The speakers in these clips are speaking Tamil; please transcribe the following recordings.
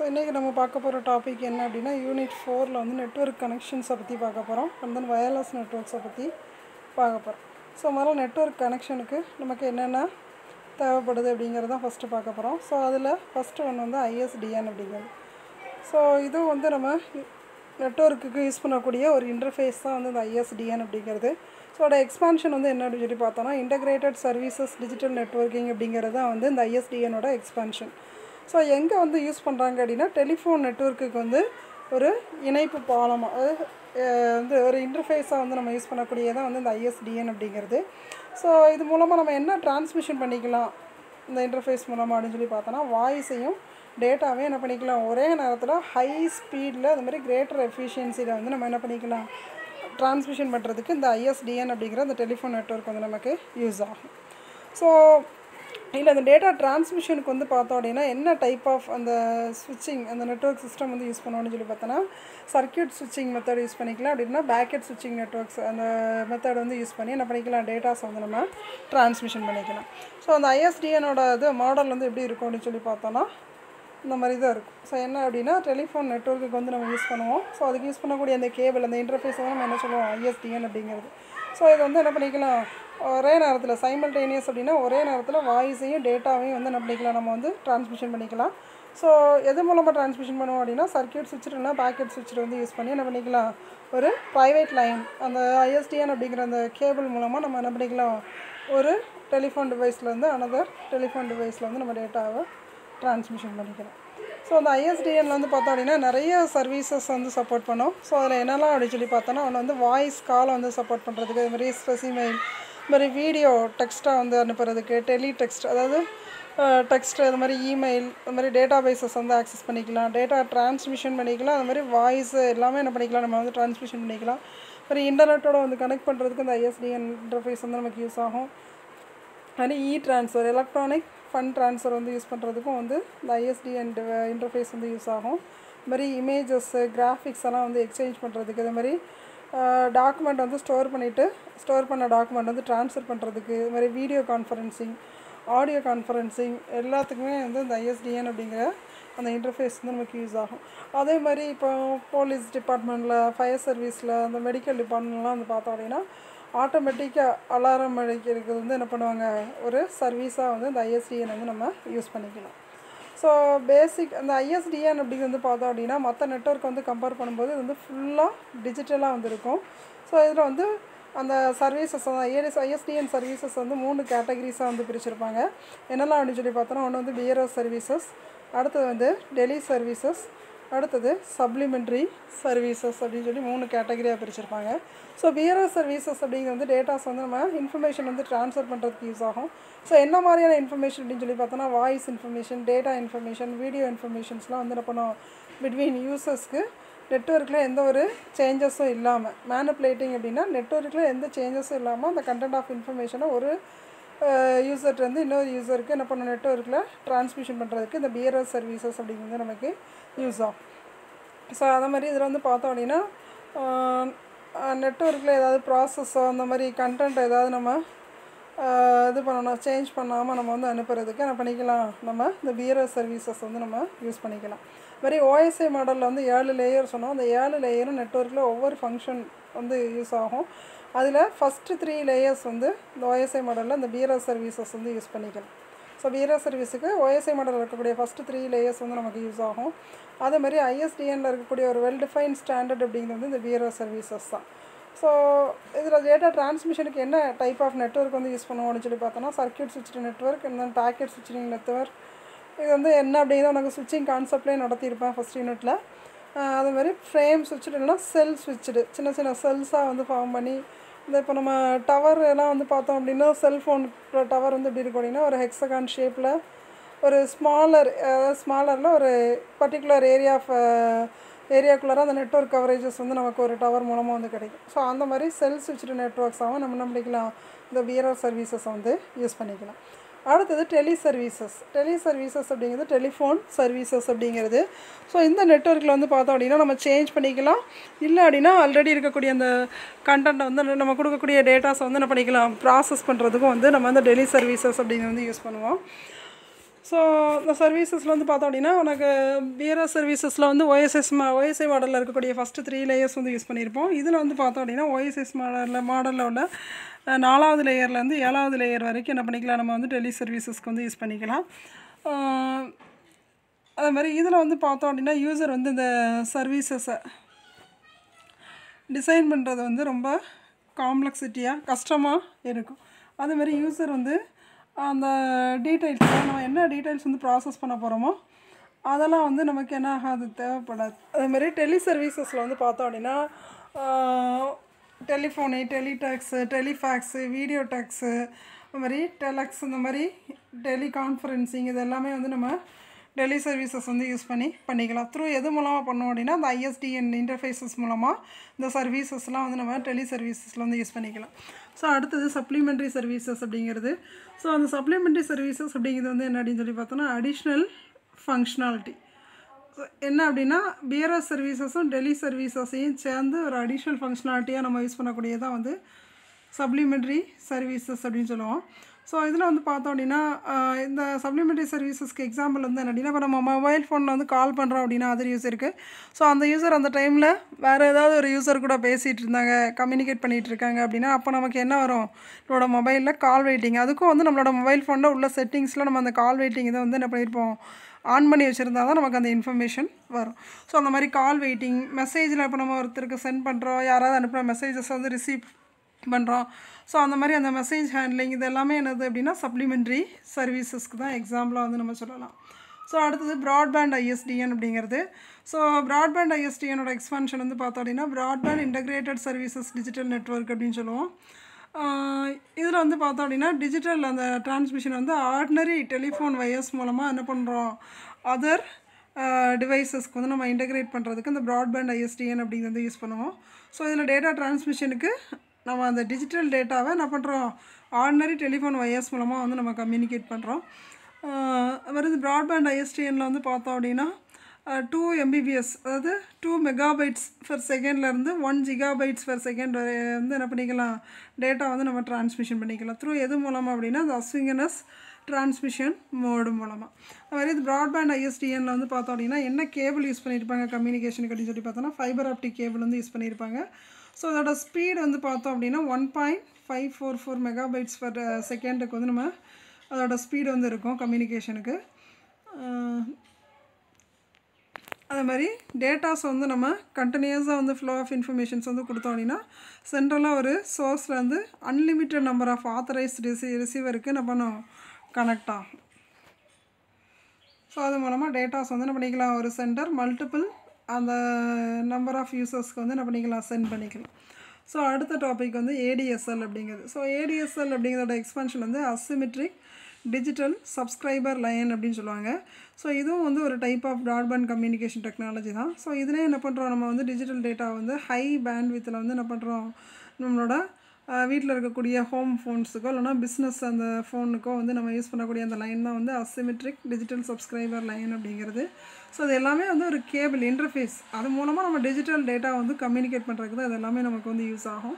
ஸோ இன்றைக்கி நம்ம பார்க்க போகிற டாபிக் என்ன அப்படின்னா யூனிட் 4ல் வந்து நெட்வொர்க் கனெக்ஷன்ஸை பற்றி பார்க்க போகிறோம். அண்ட் தென் வயர்லெஸ் நெட்வொர்க்ஸை பற்றி பார்க்க போகிறோம். ஸோ முதல்ல நெட்வொர்க் கனெக்ஷனுக்கு நமக்கு என்னென்ன தேவைப்படுது அப்படிங்கிறத ஃபஸ்ட்டு பார்க்க போகிறோம். ஸோ அதில் ஃபஸ்ட்டு ஒன்று வந்து ISDN அப்படிங்கிறது. ஸோ இது வந்து நம்ம நெட்வொர்க்குக்கு யூஸ் பண்ணக்கூடிய ஒரு இன்டர்ஃபேஸ் தான் வந்து இந்த ISDN அப்படிங்கிறது. ஸோ அதோட எக்ஸ்பான்ஷன் வந்து என்ன அப்படின்னு சொல்லி பார்த்தோன்னா இன்டகிரேட்டட் சர்வீசஸ் டிஜிட்டல் நெட்வொர்க்கிங் அப்படிங்கிறது தான் வந்து இந்த ISDNோட எக்ஸ்பான்ஷன். ஸோ எங்கே வந்து யூஸ் பண்ணுறாங்க அப்படின்னா டெலிஃபோன் நெட்வொர்க்குக்கு வந்து ஒரு இணைப்பு பாலமாக வந்து ஒரு இன்டர்ஃபேஸாக வந்து நம்ம யூஸ் பண்ணக்கூடியதான் வந்து இந்த ISDN அப்படிங்கிறது. ஸோ இது மூலமாக நம்ம என்ன டிரான்ஸ்மிஷன் பண்ணிக்கலாம் இந்த இன்டர்ஃபேஸ் மூலமாக அப்படின்னு சொல்லி பார்த்தோன்னா வாய்ஸையும் டேட்டாவையும் என்ன பண்ணிக்கலாம் ஒரே நேரத்தில் ஹை ஸ்பீடில் அது மாதிரி கிரேட்டர் எஃபிஷியன்சியில் வந்து நம்ம என்ன பண்ணிக்கலாம் டிரான்ஸ்மிஷன் பண்ணுறதுக்கு இந்த ISDN அப்படிங்கிற அந்த டெலிஃபோன் நெட்வொர்க் வந்து நமக்கு யூஸ் ஆகும். ஸோ இல்லை அந்த டேட்டா டிரான்ஸ்மிஷனுக்கு வந்து பார்த்தோம் அப்படின்னா என்ன டைப் ஆஃப் அந்த ஸ்விட்சிங் அந்த நெட்வொர்க் சிஸ்டம் வந்து யூஸ் பண்ணோன்னு சொல்லி பார்த்தோன்னா சர்க்யூட் ஸ்விட்சிங் மெத்தட் யூஸ் பண்ணிக்கலாம். அப்படின்னா பேக்கெட் ஸ்விட்சிங் நெட்வொர்க்ஸ் அந்த மெத்தட் வந்து யூஸ் பண்ணி என்ன பண்ணிக்கலாம் டேட்டாஸ் வந்து நம்ம டிரான்ஸ்மிஷன் பண்ணிக்கலாம். ஸோ அந்த ISDNோட இது மாடல் வந்து எப்படி இருக்கும் அப்படின்னு சொல்லி பார்த்தோன்னா இந்த மாதிரி தான் இருக்கும். ஸோ என்ன அப்படின்னா டெலிஃபோன் நெட்வொர்க்குக்கு வந்து நம்ம யூஸ் பண்ணுவோம். ஸோ அதுக்கு யூஸ் பண்ணக்கூடிய அந்த கேபிள் அந்த இன்டர்ஃபேஸ் தான் நம்ம என்ன சொல்லுவோம் ISDN அப்படிங்கிறது. ஸோ இது வந்து என்ன பண்ணிக்கலாம் ஒரே நேரத்தில் சைமல்டேனியஸ் அப்படின்னா ஒரே நேரத்தில் வாய்ஸையும் டேட்டாவையும் வந்து என்ன பண்ணிக்கலாம் நம்ம வந்து டிரான்ஸ்மிஷன் பண்ணிக்கலாம். ஸோ எது மூலமாக டிரான்ஸ்மிஷன் பண்ணுவோம் அப்படின்னா சர்க்யூட் ஸ்விட்ச் இல்லைனா பேக்கெட் ஸ்விட்ச் வந்து யூஸ் பண்ணி என்ன பண்ணிக்கலாம் ஒரு ப்ரைவேட் லைன் அந்த ISDN அப்படிங்கிற அந்த கேபிள் மூலமாக நம்ம என்ன பண்ணிக்கலாம் ஒரு டெலிஃபோன் டிவைஸ்லேருந்து அனதர் டெலிஃபோன் டிவைஸில் வந்து நம்ம டேட்டாவை டிரான்ஸ்மிஷன் பண்ணிக்கலாம். ஸோ அந்த ISDNல வந்து பார்த்தோம் அப்படின்னா நிறைய சர்வீசஸ் வந்து சப்போர்ட் பண்ணோம். ஸோ அதில் என்னெல்லாம் அப்படின்னு சொல்லி பார்த்தோன்னா ஒன்று வந்து வாய்ஸ் காலை வந்து சப்போர்ட் பண்ணுறதுக்கு அது மாதிரி ஸ்பெசிமெயில் இது மாதிரி வீடியோ டெக்ஸ்ட்டாக வந்து அனுப்புறதுக்கு டெலிடெக்ஸ்ட் அதாவது டெக்ஸ்ட் அது மாதிரி இமெயில் அது மாதிரி டேட்டா பேஸஸ் வந்து ஆக்சஸ் பண்ணிக்கலாம், டேட்டா டிரான்ஸ்மிஷன் பண்ணிக்கலாம், அது மாதிரி வாய்ஸ் எல்லாமே என்ன பண்ணிக்கலாம் நம்ம வந்து டிரான்ஸ்மிஷன் பண்ணிக்கலாம். மாதிரி இன்டர்நெட்டோட வந்து கனெக்ட் பண்ணுறதுக்கு இந்த ISDN இன்டர்ஃபேஸ் வந்து நமக்கு யூஸ் ஆகும். அது ட்ரான்ஸ்ஃபர் எலக்ட்ரானிக் ஃபண்ட் ட்ரான்ஸ்ஃபர் வந்து யூஸ் பண்ணுறதுக்கும் வந்து இந்த ISDN இன்டர்ஃபேஸ் வந்து யூஸ் ஆகும். இது மாதிரி இமேஜஸ்ஸு கிராஃபிக்ஸ் எல்லாம் வந்து எக்ஸ்சேஞ்ச் பண்ணுறதுக்கு இது மாதிரி டாக்குமெண்ட் வந்து ஸ்டோர் பண்ண டாக்குமெண்ட் வந்து ட்ரான்ஸ்ஃபர் பண்ணுறதுக்கு இது மாதிரி வீடியோ கான்ஃபரன்சிங் ஆடியோ கான்ஃபரன்சிங் எல்லாத்துக்குமே வந்து இந்த ISDN அப்படிங்கிற அந்த இன்டர்ஃபேஸ் வந்து நமக்கு யூஸ் ஆகும். அதே மாதிரி இப்போ போலீஸ் டிபார்ட்மெண்ட்டில் ஃபயர் சர்வீஸில் அந்த மெடிக்கல் டிபார்ட்மெண்ட்லாம் வந்து பார்த்தோம் அப்படின்னா ஆட்டோமேட்டிக்காக அலாரம் அடிக்கிறது வந்து என்ன பண்ணுவாங்க ஒரு சர்வீஸாக வந்து இந்த ISDN வந்து நம்ம யூஸ் பண்ணிக்கலாம். ஸோ பேசிக் அந்த ISDN அப்படிங்கிறது வந்து பார்த்தோம் அப்படின்னா மற்ற நெட்வொர்க் வந்து கம்பேர் பண்ணும்போது இது வந்து ஃபுல்லாக டிஜிட்டலாக வந்து இருக்கும். ஸோ இதில் வந்து அந்த சர்வீசஸ் ISDN சர்வீசஸ் வந்து 3 கேட்டகரிஸாக வந்து பிரிச்சிருப்பாங்க. என்னெல்லாம் அப்படின்னு சொல்லி பார்த்தோன்னா ஒன்று வந்து BRS சர்வீசஸ், அடுத்தது வந்து டெலி சர்வீசஸ், அடுத்தது சப்ளிமெண்ட்ரி சர்வீசஸ் அப்படின்னு சொல்லி 3 கேட்டகரியாக பிரிச்சிருப்பாங்க. ஸோ BRS சர்வீசஸ் அப்படிங்கிறது வந்து டேட்டாஸ் வந்து நம்ம இன்ஃபர்மேஷன் வந்து ட்ரான்ஸ்ஃபர் பண்ணுறதுக்கு யூஸ் ஆகும். ஸோ என்ன மாதிரியான இன்ஃபர்மேஷன் அப்படின்னு சொல்லி பார்த்தோன்னா voice information, data information, video இன்ஃபர்மேஷன்ஸ்லாம் வந்து என்ன பண்ணுவோம் பிட்வீன் யூசர்ஸ்க்கு நெட்வொர்க்கில் எந்த ஒரு சேஞ்சஸும் இல்லாமல் மேனிப்புலேட்டிங் அப்படின்னா நெட்வொர்க்கில் எந்த சேஞ்சஸும் இல்லாமல் அந்த கண்டென்ட் ஆஃப் இன்ஃபர்மேஷனை ஒரு யூசர்லேருந்து இன்னொரு யூசருக்கு என்ன பண்ண நெட்வொர்க்கில் டிரான்ஸ்மிஷன் பண்ணுறதுக்கு இந்த BRS சர்வீசஸ் அப்படிங்கிறது நமக்கு யூஸ் ஆகும். ஸோ அதே மாதிரி இதில் வந்து பார்த்தோம் அப்படின்னா நெட்வொர்க்கில் ஏதாவது ப்ராசஸோ அந்த மாதிரி கண்டென்ட் ஏதாவது நம்ம இது பண்ணணும் சேஞ்ச் பண்ணாமல் நம்ம வந்து அனுப்புறதுக்கு என்ன பண்ணிக்கலாம் நம்ம இந்த BRS சர்வீசஸ் வந்து நம்ம யூஸ் பண்ணிக்கலாம். இது மாதிரி OSI மாடலில் வந்து 7 லேயர் சொன்னோம். அந்த 7 லேயரும் நெட்வொர்க்கில் ஒவ்வொரு ஃபங்க்ஷன் வந்து யூஸ் ஆகும். அதில் ஃபஸ்ட்டு 3 லேயர்ஸ் வந்து இந்த OSI மாடலில் இந்த BRS சர்வீசஸ் வந்து யூஸ் பண்ணிக்கலாம். ஸோ BRS சர்வீஸுக்கு OSI மாடலில் இருக்கக்கூடிய ஃபஸ்ட்டு 3 லேயர்ஸ் வந்து நமக்கு யூஸ் ஆகும். அதே மாதிரி ISDNல இருக்கக்கூடிய ஒரு வெல் டிஃபைன் ஸ்டாண்டர்ட் அப்படிங்கிறது வந்து இந்த BRS சர்வீசஸ் தான். ஸோ இதில் டேட்டா டிரான்ஸ்மிஷனுக்கு என்ன டைப் ஆஃப் நெட்வொர்க் வந்து யூஸ் பண்ணுவோம்னு சொல்லி பார்த்தோன்னா சர்க்யூட் ஸ்விட்சிங் நெட்வொர்க் இந்த பேக்கெட் ஸ்விட்சிங் நெட்வொர்க் இது வந்து என்ன அப்படிங்கிறத உனக்கு ஸ்விட்சிங் கான்செப்ட்லேயே நடத்தியிருப்பேன் ஃபஸ்ட் யூனிட்டில். அது மாதிரி ஃப்ரேம் ஸ்விட்சு இல்லைனா செல் ஸ்விட்சு சின்ன சின்ன செல்ஸாக வந்து ஃபார்ம் பண்ணி இந்த இப்போ நம்ம டவர் எல்லாம் வந்து பார்த்தோம் அப்படின்னா செல்ஃபோன் டவர் வந்து எப்படி இருக்கும் அப்படின்னா ஒரு ஹெக்ஸகான் ஷேப்பில் ஒரு ஸ்மாலரில் ஒரு பர்டிகுலர் ஏரியாக்குள்ளார அந்த நெட்வொர்க் கவரேஜஸ் வந்து நமக்கு ஒரு டவர் மூலமாக வந்து கிடைக்கும். ஸோ அந்த மாதிரி செல் ஸ்விட்ச்டு நெட்வொர்க்ஸாகவும் நம்ம என்ன பண்ணிக்கலாம் இந்த BRS சர்வீசஸை வந்து யூஸ் பண்ணிக்கலாம். அடுத்தது டெலி சர்வீசஸ் அப்படிங்கிறது டெலிஃபோன் சர்வீசஸ் அப்படிங்கிறது. ஸோ இந்த நெட்வொர்க்கில் வந்து பார்த்தோம் அப்படின்னா நம்ம சேஞ்ச் பண்ணிக்கலாம், இல்லை அப்படின்னா ஆல்ரெடி இருக்கக்கூடிய அந்த கண்டென்ட்டை வந்து நம்ம கொடுக்கக்கூடிய டேட்டாஸை வந்து என்ன பண்ணிக்கலாம் ப்ராசஸ் பண்ணுறதுக்கும் வந்து நம்ம வந்து டெலி சர்வீசஸ் அப்படிங்கிறது வந்து யூஸ் பண்ணுவோம். ஸோ இந்த சர்வீசஸில் வந்து பார்த்தோம் அப்படின்னா உனக்கு பிஆர்எஸ் சர்வீசஸில் வந்து ஓஎஸ்ஐ மாடலில் இருக்கக்கூடிய ஃபஸ்ட்டு 3 லேயர்ஸ் வந்து யூஸ் பண்ணியிருப்போம். இதில் வந்து பார்த்தோம் அப்படின்னா OSS மாடலில் உள்ள 4வது லேயர்லேருந்து 7வது லேயர் வரைக்கும் என்ன பண்ணிக்கலாம், நம்ம வந்து டெலி சர்வீசஸ்க்கு வந்து யூஸ் பண்ணிக்கலாம். அதே மாதிரி இதில் வந்து பார்த்தோம் அப்படின்னா யூசர் வந்து இந்த சர்வீசஸை டிசைன் பண்ணுறது வந்து ரொம்ப காம்ப்ளெக்சிட்டியாக கஷ்டமாக இருக்கும். அதேமாதிரி யூசர் வந்து அந்த டீட்டெயில்ஸ் நம்ம என்ன டீட்டெயில்ஸ் வந்து ப்ராசஸ் பண்ண போகிறோமோ அதெல்லாம் வந்து நமக்கு என்ன ஆகாது, தேவைப்படாது. அதேமாதிரி டெலி சர்வீசஸில் வந்து பார்த்தோம் அப்படின்னா டெலிஃபோனு, டெலிடாக்ஸு, டெலிஃபேக்ஸு, வீடியோ டேக்ஸு, அது மாதிரி டெலக்ஸ், இந்த மாதிரி டெலிகான்ஃபரன்சிங் இது எல்லாமே வந்து நம்ம டெலி சர்வீசஸ் வந்து யூஸ் பண்ணிக்கலாம். த்ரூ எது மூலமாக பண்ணோம் அப்படின்னா அந்த ISDN இன்டர்ஃபேஸஸ் மூலமாக இந்த சர்வீசஸ்லாம் வந்து நம்ம டெலி சர்வீசஸில் வந்து யூஸ் பண்ணிக்கலாம். ஸோ அடுத்தது சப்ளிமெண்ட்ரி சர்வீசஸ் அப்படிங்கிறது. ஸோ அந்த சப்ளிமெண்ட்ரி சர்வீசஸ் அப்படிங்கிறது வந்து என்ன அப்படின்னு சொல்லி பார்த்தோன்னா அடிஷ்னல் ஃபங்க்ஷனாலிட்டி. என்ன அப்படின்னா பிஆர்எஸ் சர்வீசஸும் டெலி சர்வீசஸையும் சேர்ந்து ஒரு அடிஷ்னல் ஃபங்க்ஷனாலிட்டியாக நம்ம யூஸ் பண்ணக்கூடியதான் வந்து சப்ளிமெண்ட்ரி சர்வீசஸ் அப்படின்னு சொல்லுவோம். ஸோ இதில் வந்து பார்த்தோம் அப்படின்னா இந்த சப்ளிமெண்ட்ரி சர்வீசஸ்க்கு எக்ஸாம்பிள் வந்து என்ன அப்படின்னா இப்போ நம்ம மொபைல் ஃபோனில் வந்து கால் பண்ணுறோம் அப்படின்னா அதர் யூஸருக்கு. ஸோ அந்த யூசர் அந்த டைமில் வேறு ஏதாவது ஒரு யூசர் கூட பேசிகிட்டு இருந்தாங்க, கம்யூனிகேட் பண்ணிகிட்டு இருக்காங்க அப்படின்னா அப்போ நமக்கு என்ன வரும், நம்மளோட மொபைலில் கால் வெயிட்டிங். அதுக்கும் வந்து நம்மளோட மொபைல் ஃபோனில் உள்ள செட்டிங்ஸில் நம்ம அந்த கால் வெயிட்டிங் இதை வந்து என்ன பண்ணியிருப்போம், ஆன் பண்ணி வச்சுருந்தா தான் நமக்கு அந்த இன்ஃபர்மேஷன் வரும். ஸோ அந்த மாதிரி கால் வெயிட்டிங், மெசேஜில் இப்போ நம்ம ஒருத்தருக்கு சென்ட் பண்ணுறோம், யாராவது அனுப்புகிற மெசேஜஸ் வந்து ரிசீவ் பண்ணுறோம். ஸோ அந்த மாதிரி அந்த மெசேஜ் ஹேண்ட்லிங் இது எல்லாமே என்னது அப்படின்னா சப்ளிமெண்ட்ரி சர்வீசஸ்க்கு தான் எக்ஸாம்பிளாக வந்து நம்ம சொல்லலாம். ஸோ அடுத்தது ப்ராட்பேண்ட் ISDN அப்படிங்கிறது. ஸோ ப்ராட்பேண்ட் ISDNோட எக்ஸ்பான்ஷன் வந்து பார்த்தோம் அப்படின்னா broadband integrated services digital network அப்படின்னு சொல்லுவோம். இதில் வந்து பார்த்தோம் அப்படின்னா டிஜிட்டல் அந்த டிரான்ஸ்மிஷன் வந்து ஆர்டினரி டெலிஃபோன் வயர்ஸ் மூலமாக என்ன பண்ணுறோம், அதர் டிவைசஸ்க்கு வந்து நம்ம இன்டகிரேட் பண்ணுறதுக்கு இந்த ப்ராட்பேண்ட் ISDN அப்படிங்கிறது யூஸ் பண்ணுவோம். ஸோ இதில் டேட்டா டிரான்ஸ்மிஷனுக்கு நம்ம அந்த டிஜிட்டல் டேட்டாவை என்ன பண்ணுறோம், ஆர்டினரி டெலிஃபோன் வயர்ஸ் மூலமாக வந்து நம்ம கம்யூனிகேட் பண்ணுறோம். வருது ப்ராட்பேண்ட் ISDNல வந்து பார்த்தோம் அப்படின்னா 2 Mbps அதாவது 2 MB/s இருந்து 1 GB/s வரை வந்து என்ன பண்ணிக்கலாம், டேட்டா வந்து நம்ம டிரான்ஸ்மிஷன் பண்ணிக்கலாம். த்ரூ எது மூலமாக அப்படின்னா அந்த அசிங்கனஸ் டிரான்ஸ்மிஷன் மோடு மூலமாக. அது மாதிரி இது ப்ராட்பேண்ட் ISDNல வந்து பார்த்தோம் அப்படின்னா என்ன கேபிள் யூஸ் பண்ணியிருப்பாங்க கம்யூனிகேஷனுக்கு அப்படின்னு சொல்லி பார்த்தோன்னா ஃபைபர் ஆப்டிக் கேபிள் வந்து யூஸ் பண்ணியிருப்பாங்க. ஸோ அதோட ஸ்பீடு வந்து பார்த்தோம் அப்படின்னா 1.544 MB/s வந்து நம்ம அதோட ஸ்பீடு வந்து இருக்கும் கம்யூனிகேஷனுக்கு. அதே மாதிரி டேட்டாஸ் வந்து நம்ம கண்டினியூஸாக வந்து ஃப்ளோ ஆஃப் இன்ஃபர்மேஷன்ஸ் வந்து கொடுத்தோம் அப்படின்னா சென்ட்ரலாக ஒரு சோர்ஸில் வந்து அன்லிமிட்டட் நம்பர் ஆஃப் ஆத்தரைஸ்டு ரிசீவருக்கு நம்ம கனெக்ட் ஆகும். ஸோ அது மூலமாக டேட்டாஸ் வந்து என்ன பண்ணிக்கலாம், ஒரு சென்டர் மல்டிபிள் அந்த நம்பர் ஆஃப் யூசர்ஸ்க்கு வந்து என்ன பண்ணிக்கலாம், சென்ட் பண்ணிக்கலாம். ஸோ அடுத்த டாபிக் வந்து ADSL அப்படிங்கிறது. ஸோ ADSL அப்படிங்கிறதோட எக்ஸ்பான்ஷன் வந்து அசிமெட்ரிக் டிஜிட்டல் சப்ஸ்கிரைபர் லைன் அப்படின்னு சொல்லுவாங்க. ஸோ இதுவும் வந்து ஒரு type of broadband communication technology தான். ஸோ இதிலே என்ன பண்ணுறோம், நம்ம வந்து டிஜிட்டல் டேட்டா வந்து ஹை பேண்ட்வித்தில் வந்து என்ன பண்ணுறோம், நம்மளோட வீட்டில் இருக்கக்கூடிய ஹோம் ஃபோன்ஸுக்கோ இல்லைனா பிஸ்னஸ் அந்த ஃபோனுக்கோ வந்து நம்ம யூஸ் பண்ணக்கூடிய அந்த லைன் தான் வந்து அசிமெட்ரிக் டிஜிட்டல் சப்ஸ்கிரைபர் லைன் அப்படிங்கிறது. ஸோ அது எல்லாமே வந்து ஒரு கேபிள் இன்டர்ஃபேஸ், அது மூலமாக நம்ம டிஜிட்டல் டேட்டா வந்து கம்யூனிகேட் பண்ணுறதுக்கு தான் அது எல்லாமே நமக்கு வந்து யூஸ் ஆகும்.